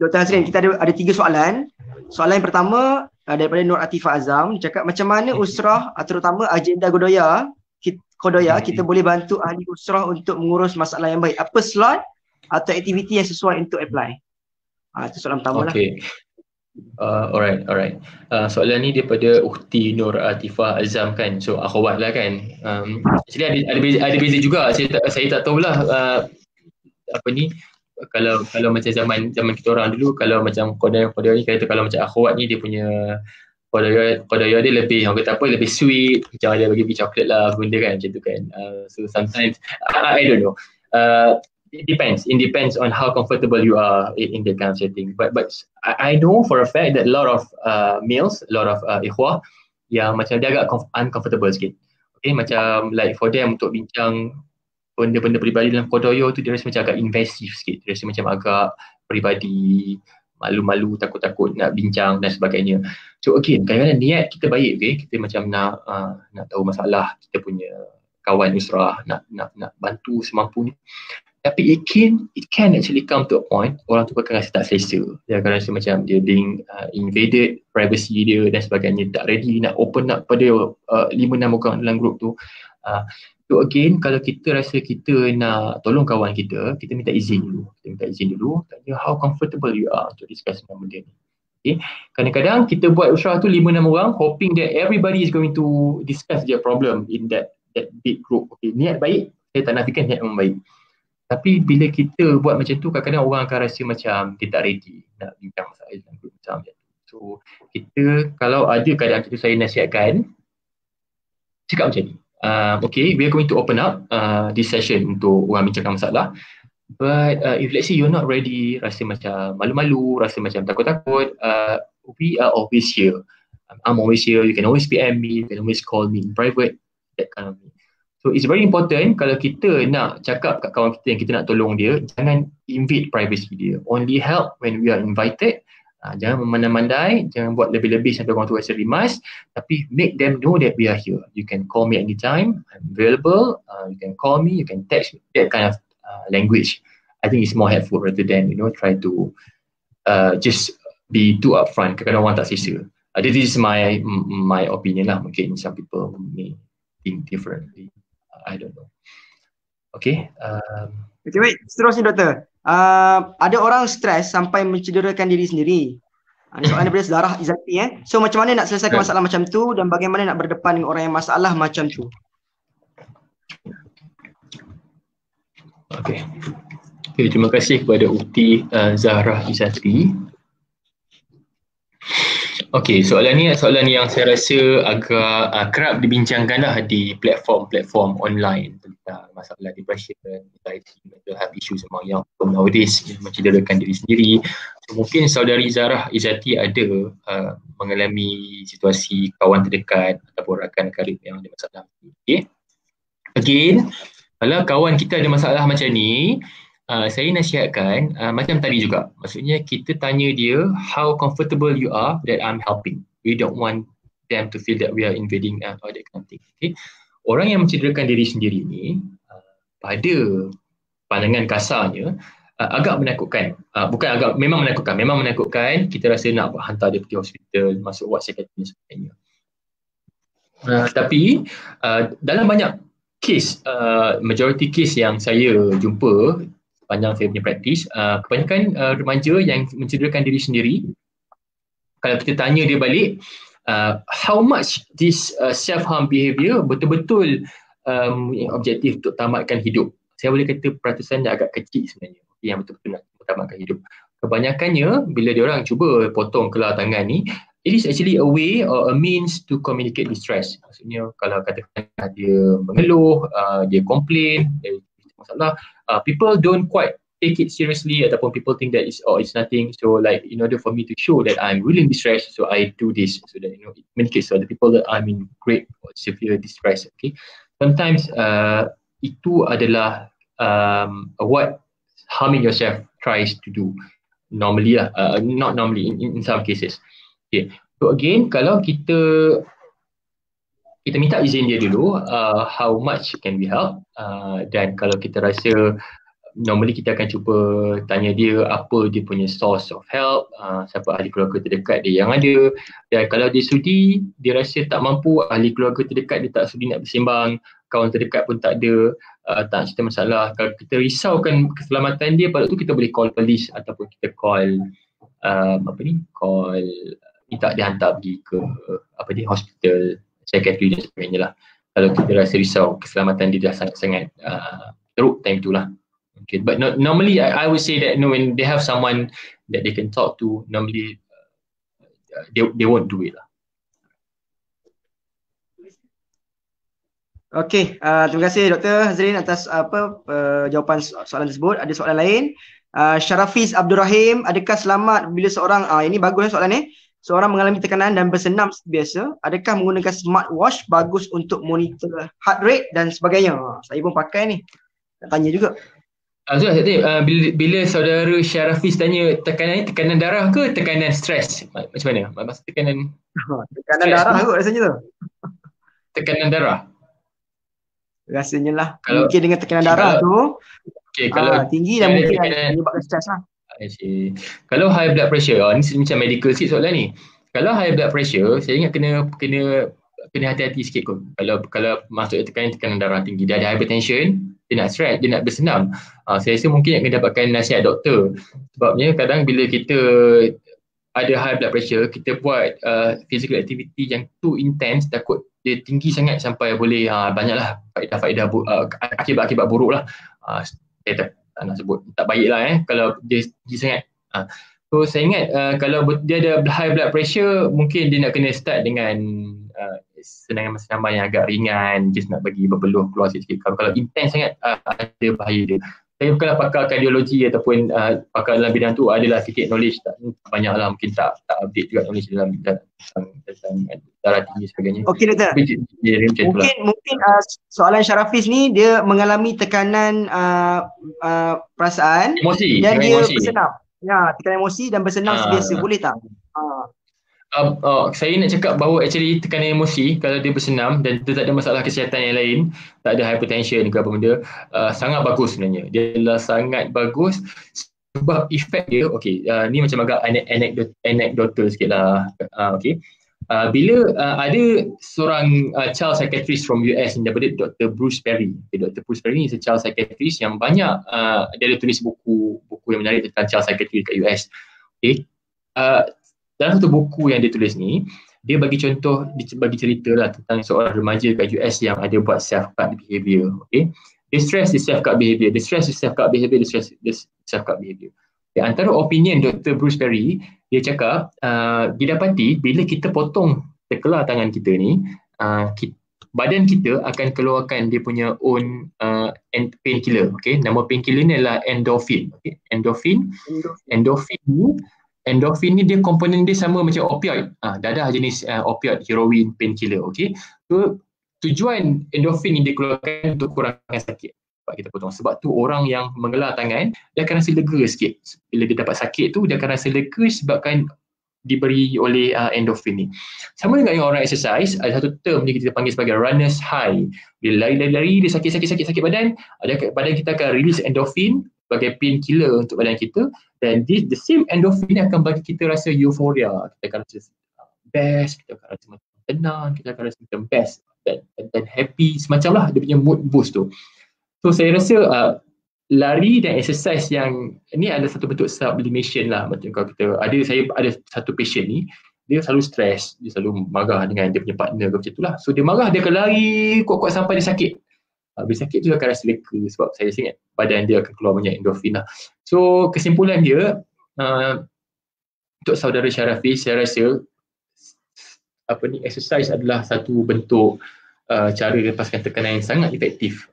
Dr. Azrin, kita ada 3 soalan. Soalan yang pertama daripada Nur Atifah Azam, dia cakap macam mana usrah, terutama agenda Kodoya, kita boleh bantu ahli usrah untuk mengurus masalah yang baik. Apa slot atau aktiviti yang sesuai untuk apply? Itu soalan pertama lah. Alright. Soalan ni daripada Ukhti Nur Atifah Azam kan. So akhwat lah kan. Actually ada beza juga. Saya tak tahulah apa ni, kalau macam zaman kita orang dulu, kalau macam Kodoya ni kata, kalau macam akhwat ni dia punya Kodoya dia lebih, orang kata apa, lebih sweet, macam ada bagi coklat lah benda kan, macam tu kan. So sometimes I don't know. It depends on how comfortable you are in that kind of setting. But I know for a fact that a lot of males, a lot of ikhwah yang macam dia agak uncomfortable sikit. Okay, macam like for them untuk bincang benda-benda peribadi dalam Kodoyo tu, dia rasa macam agak invasive sikit. Dia rasa macam agak peribadi, malu-malu, takut-takut nak bincang dan sebagainya. So again, kadang-kadang niat kita baik, kita macam nak tahu masalah kita punya kawan Usrah, nak bantu semampu ni. Tapi it can actually come to a point orang tu akan rasa tak selesa. Dia akan rasa macam dia being invaded privacy dia dan sebagainya, tak ready nak open up pada 5-6 orang dalam group tu. So again, kalau kita rasa kita nak tolong kawan kita minta izin dulu. Tanya how comfortable you are untuk discuss dengan benda ni. Okay. Kadang-kadang kita buat Usrah tu 5-6 orang hoping that everybody is going to discuss their problem in that big group. Okay. Niat baik, saya tak nafikan niat memang baik. Tapi bila kita buat macam tu, kadang-kadang orang akan rasa macam dia tak ready nak bincang masalah dalam group macam tu. So kita, kalau ada keadaan itu, saya nasihatkan cakap macam ni. Okay, we are going to open up this session untuk orang bincangkan masalah. But if let's say you're not ready, rasa macam malu-malu, rasa macam takut-takut, we are always here. I'm always here. You can always PM me, you can always call me in private, that kind of thing. So it's very important kalau kita nak cakap kat kawan kita yang kita nak tolong dia, jangan invade privacy dia. Only help when we are invited. Jangan memandai-mandai, jangan buat lebih-lebih sampai orang tu rasa rimas, tapi make them know that we are here. You can call me anytime, I'm available, you can call me, you can text me, that kind of language. I think it's more helpful rather than try to just be too upfront. Kadang-kadang orang tak selesa. This is my opinion lah. Mungkin some people may think differently. I don't know. Okay. Okay, baik. Seterusnya doktor. Ada orang stres sampai mencederakan diri sendiri. Ini soalan daripada Zarah Izati. So macam mana nak selesaikan masalah macam tu dan bagaimana nak berdepan dengan orang yang masalah macam tu? Okay, terima kasih kepada Ukti Zarah Izati. Okay, soalan ni soalan yang saya rasa agak kerap dibincangkan lah di platform online tentang masalah depression, anxiety, mental health issues among young people nowadays, mencederakan diri sendiri. So, mungkin saudari Zarah Izati ada mengalami situasi kawan terdekat ataupun rakan karib yang ada masalah. Okay. Again, kalau kawan kita ada masalah macam ni, saya nasihatkan macam tadi juga. Maksudnya kita tanya dia how comfortable you are that I'm helping. We don't want them to feel that we are invading or that kind of thing. Okay? Orang yang mencederakan diri sendiri ni pada pandangan kasarnya agak menakutkan. Memang menakutkan. Kita rasa nak hantar dia pergi hospital, masuk ward psikiatri dan sebagainya. Tapi dalam banyak kes, majority kes yang saya jumpa sepanjang saya punya praktis, kebanyakan remaja yang mencederakan diri sendiri, kalau kita tanya dia balik how much this self-harm behaviour betul-betul objektif untuk tamatkan hidup, saya boleh kata peratusannya agak kecil sebenarnya yang betul-betul nak tamatkan hidup. Kebanyakannya bila diorang cuba potong kelar tangan ni, it is actually a way or a means to communicate distress. Maksudnya kalau katakan dia mengeluh, dia complain, dia masalah, people don't quite take it seriously ataupun people think that it's nothing. So like in order for me to show that I'm really distressed, so I do this so that it communicates to other people that I'm in great or severe distress. Okay, sometimes itu adalah what harming yourself tries to do normally lah, not normally in some cases. Okay, so again kalau kita minta izin dia dulu, how much can we help, dan kalau kita rasa normally kita akan cuba tanya dia apa dia punya source of help, siapa ahli keluarga terdekat dia yang ada, dan kalau dia sudi, dia rasa tak mampu, ahli keluarga terdekat dia tak sudi nak bersembang, kawan terdekat pun tak ada, tak cerita masalah, kalau kita risaukan keselamatan dia, pada tu kita boleh call police ataupun kita call minta dia hantar pergi ke hospital psikiatri dan sebagainya lah. Kalau kita rasa risau keselamatan dia dah sangat-sangat teruk time tu lah. Okay, but normally I would say that when they have someone that they can talk to, normally they won't do it lah. Okay, terima kasih Dr. Hazrin atas jawapan soalan tersebut. Ada soalan lain. Syarafiz Abdul Rahim, adakah selamat bila seorang, ini bagus soalan ni, seorang mengalami tekanan dan bersenam biasa, adakah menggunakan smartwatch bagus untuk monitor heart rate dan sebagainya? Saya pun pakai ni. Nak tanya juga. So, bila saudara Syarafis tanya tekanan ni, tekanan darah ke tekanan stres? Macam mana? Maksud tekanan Tekanan stres darah tu, kot rasanya tu. tekanan darah. Rasanya lah. Kalau Mungkin dengan tekanan darah tu kalau tinggi dia dan ada mungkin tekanan, menyebabkan stres lah. I see. Kalau high blood pressure, ni macam medical sikit soalan ni. Kalau high blood pressure, saya ingat kena hati-hati sikit kot. Kalau masuk tekanan darah tinggi, dia ada hypertension, dia nak stres, dia nak bersenam. Saya rasa mungkin nak kena dapatkan nasihat doktor. Sebabnya kadang bila kita ada high blood pressure, kita buat physical activity yang too intense, takut dia tinggi sangat sampai boleh banyaklah faedah-faedah akibat-akibat buruk lah. Saya tak nak sebut, tak baik lah kalau dia tinggi sangat. So saya ingat kalau dia ada high blood pressure, mungkin dia nak kena start dengan senaman-senaman yang agak ringan, just nak bagi berpeluh keluar sikit. Kalau intense sangat, ada bahaya dia. Saya bukanlah pakar kardiologi ataupun pakar dalam bidang tu, adalah sikit knowledge, tak banyak lah, mungkin tak update juga knowledge dalam tentang darah tinggi sebagainya. Okey doktor. Mungkin soalan Syarafis ni dia mengalami tekanan perasaan emosi, dan dia emosi. bersenam. Ya, tekanan emosi dan bersenam sebiasa, boleh tak? Saya nak cakap bahawa actually tekanan emosi, kalau dia bersenam dan dia tak ada masalah kesihatan yang lain, tak ada hypertension ke apa benda, sangat bagus sebenarnya. Dia adalah sangat bagus sebab efek dia, ni macam agak anecdotal sikit lah. Bila ada seorang child psychiatrist from US daripada Dr. Bruce Perry. Dr. Bruce Perry ni child psychiatrist yang banyak, dia ada tulis buku yang menarik tentang child psychiatry kat US. Dalam satu buku yang dia tulis ni, dia bagi contoh, dia bagi cerita lah tentang seorang remaja kat US yang ada buat self-cut behavior. Dia stress, dia self-cut behavior. Dia stress, dia self-cut behavior. Dia stress, dia self-cut behavior. Antara opinion Dr. Bruce Perry, dia cakap didapati bila kita potong terkelar tangan kita ni, badan kita akan keluarkan dia punya own painkiller. Nama painkiller ni adalah endorphin. Endorphin ni dia komponen dia sama macam opioid. Dadah jenis opioid, heroin, painkiller. So tujuan endorphin ni dikeluarkan untuk kurangkan sakit. Kita potong. Sebab tu orang yang menggelar tangan, dia akan rasa lega sikit. Bila dia dapat sakit tu, dia akan rasa lega sebabkan diberi oleh endorphin ni. Sama dengan orang exercise, ada satu term ni kita panggil sebagai runner's high. Bila lari-lari, dia sakit badan, badan kita akan release endorphin sebagai painkiller untuk badan kita, dan the same endorphin ni akan bagi kita rasa euforia. Kita akan rasa best, kita akan rasa macam tenang, kita akan rasa macam best dan happy, semacam lah dia punya mood boost tu. So saya rasa lari dan exercise yang ni adalah satu bentuk sublimation lah. Macam kalau saya ada satu patient ni, dia selalu stres, dia selalu marah dengan dia punya partner ke macam tu lah. So dia marah, dia akan lari kuat-kuat sampai dia sakit. Bila sakit tu akan rasa lega sebab saya ingat badan dia akan keluar banyak endorphin lah. So kesimpulan dia, untuk saudara Syarafis, saya rasa exercise adalah satu bentuk cara lepaskan tekanan yang sangat efektif.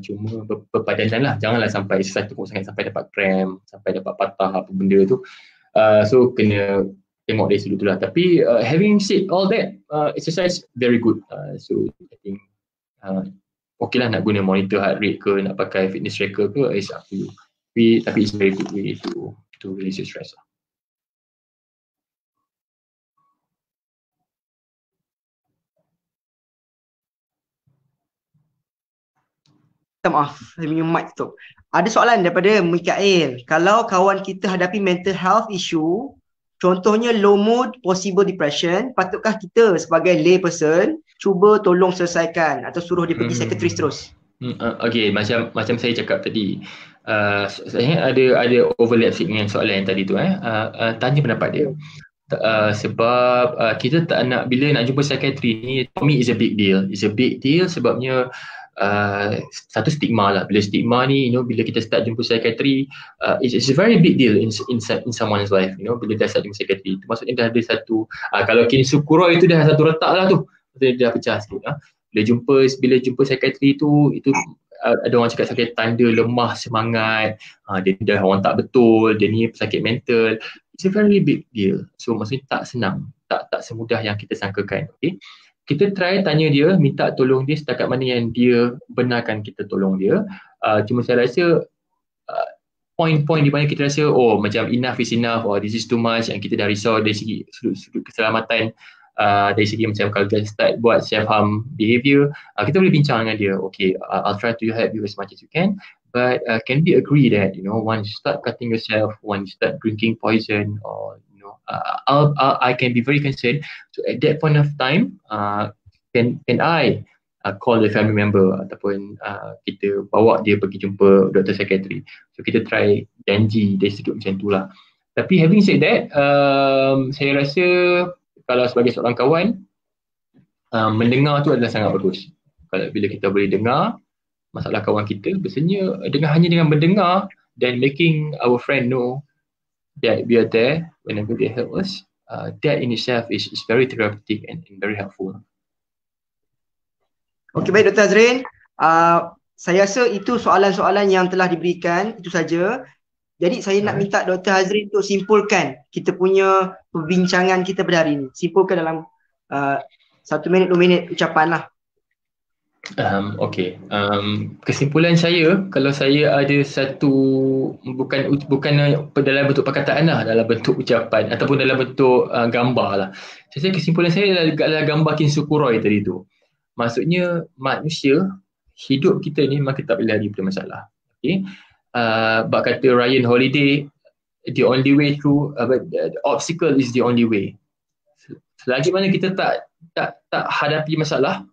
Cuma berpadanan lah, janganlah sampai exercise tu sangat sampai dapat cramp, sampai dapat patah apa benda tu. So kena tengok dari sudut tu lah. Tapi having said all that, exercise very good. So I think okay lah nak guna monitor heart rate ke, nak pakai fitness tracker ke, it's up to you. Tapi it's very good way to release your stress lah. Maaf, saya punya mic tu. Ada soalan daripada Mikael. Kalau kawan kita hadapi mental health issue, contohnya low mood, possible depression, patutkah kita sebagai lay person cuba tolong selesaikan atau suruh dia pergi psychiatrist terus? Okay, macam saya cakap tadi, saya ada overlap sikit dengan soalan yang tadi tu. Tanya pendapat dia. Sebab kita tak nak, bila nak jumpa psikiatri ni, for me is a big deal. It's a big deal sebabnya satu stigma lah. Bila stigma ni, bila kita start jumpa psikiatri, it's a very big deal in someone's life. Bila dah start jumpa psikiatri, itu maksudnya dah ada satu, kalau Kinsukuro itu dah satu retak lah tu, dia dah pecah sikit. Bila jumpa psikiatri tu, itu ada orang cakap sakit tanda lemah semangat, dia dah orang tak betul, dia ni sakit mental. It's a very big deal. So maksudnya tak senang, tak semudah yang kita sangkakan. Kita try tanya dia, minta tolong dia setakat mana yang dia benarkan kita tolong dia. Cuma saya rasa point-point di mana kita rasa oh macam enough is enough or this is too much, yang kita dah risau dari segi sudut keselamatan, dari segi macam kalau kita start buat self-harm behavior, kita boleh bincang dengan dia, okay, I'll try to help you as much as you can, but can we agree that once you start cutting yourself, once you start drinking poison, or I can be very concerned. So at that point of time, can I call the family member ataupun kita bawa dia pergi jumpa doktor psikiatri. So kita try janji dari sudut macam tu lah. Tapi having said that, saya rasa kalau sebagai seorang kawan, mendengar tu adalah sangat bagus. Kalau bila kita boleh dengar masalah kawan kita, biasanya hanya dengan mendengar dan making our friend know that we are there whenever they help us, that in itself is very therapeutic and very helpful. Okey, baik Dr. Hazrin. Saya rasa itu soalan-soalan yang telah diberikan, itu saja. Jadi saya nak minta Dr. Hazrin untuk simpulkan kita punya perbincangan kita pada hari ini. Simpulkan dalam 1 minit, 2 minit ucapan lah. Okey. Kesimpulan saya, kalau saya ada satu, bukan dalam bentuk perkataan lah, dalam bentuk ucapan ataupun dalam bentuk gambar lah. Saya kesimpulan saya adalah gambar Kinsukuroi tadi tu. Maksudnya manusia, hidup kita ni memang kita tak boleh lari daripada masalah. Okay? Bak kata Ryan Holiday, the only way through, the obstacle is the only way. Selagi mana kita tak hadapi masalah,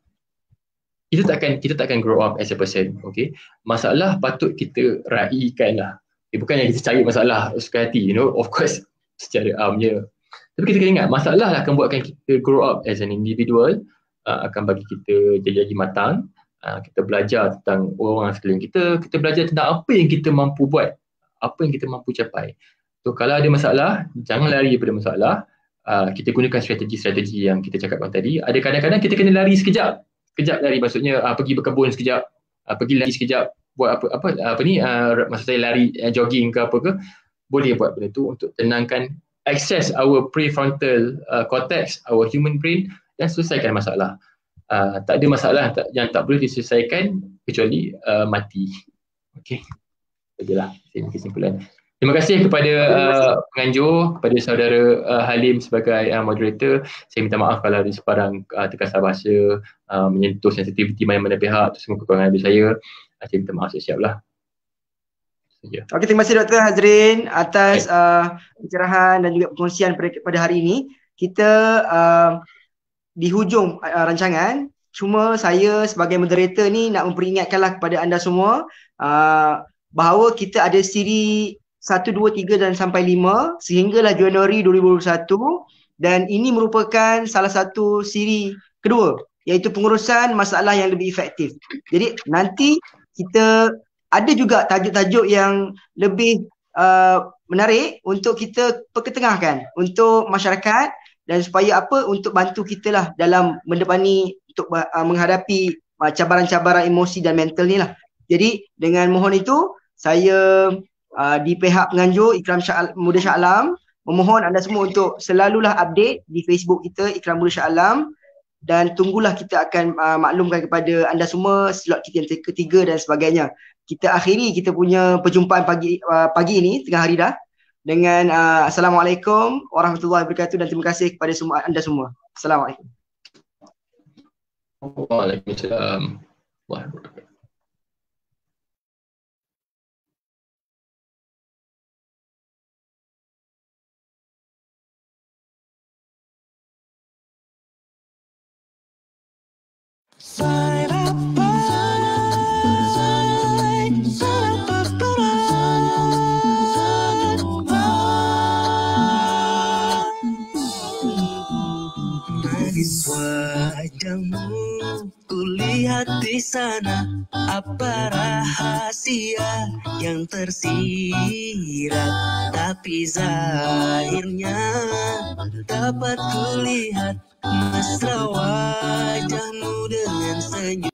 kita takkan grow up as a person. Okay? Masalah patut kita raikan lah. Bukan yang kita cari masalah suka hati, of course secara amnya. Tapi kita kena ingat, masalah akan buatkan kita grow up as an individual, akan bagi kita jadi lagi matang. Kita belajar tentang orang sekeliling kita, kita belajar tentang apa yang kita mampu buat, apa yang kita mampu capai. So kalau ada masalah, jangan lari daripada masalah. Kita gunakan strategi-strategi yang kita cakapkan tadi. Ada kadang-kadang kita kena lari sekejap lari, maksudnya pergi berkebun sekejap, pergi lari sekejap, buat maksud saya lari, jogging ke apa ke, boleh buat benda tu untuk tenangkan, access our prefrontal cortex, our human brain, dan selesaikan masalah. Tak ada masalah yang tak boleh diselesaikan kecuali mati. Okey. Itulah kesimpulan. Terima kasih kepada penganjur, kepada saudara Halim sebagai moderator. Saya minta maaf kalau ada sebarang terkasar bahasa, menyentuh sensitiviti mana-mana pihak, itu semua kekurangan dari saya. Saya minta maaf siap-siap lah. Okey, terima kasih Dr. Hazrin atas pencerahan dan juga perkongsian pada hari ini. Kita di hujung rancangan, cuma saya sebagai moderator ni nak memperingatkanlah kepada anda semua bahawa kita ada siri 1, 2, 3 dan sampai 5 sehinggalah Januari 2021, dan ini merupakan salah satu siri kedua, iaitu pengurusan masalah yang lebih efektif. Jadi nanti kita ada juga tajuk-tajuk yang lebih menarik untuk kita perketengahkan untuk masyarakat, dan supaya apa, untuk bantu kita lah dalam mendepani untuk menghadapi cabaran-cabaran emosi dan mental ni lah. Jadi dengan mohon itu, saya di pihak penganjur Ikram Muda Shah Alam memohon anda semua untuk selalulah update di Facebook kita Ikram Muda Shah Alam, dan tunggulah kita akan maklumkan kepada anda semua slot kita yang ketiga dan sebagainya. Kita akhiri kita punya perjumpaan pagi ini, tengah hari dah, dengan Assalamualaikum warahmatullahi wabarakatuh, dan terima kasih kepada semua anda semua. Assalamualaikum. Waalaikumsalam. Manis wajahmu kulihat di sana, apa rahasia yang tersirat, tapi zahirnya dapat kulihat mesra wajahmu dengan senyum.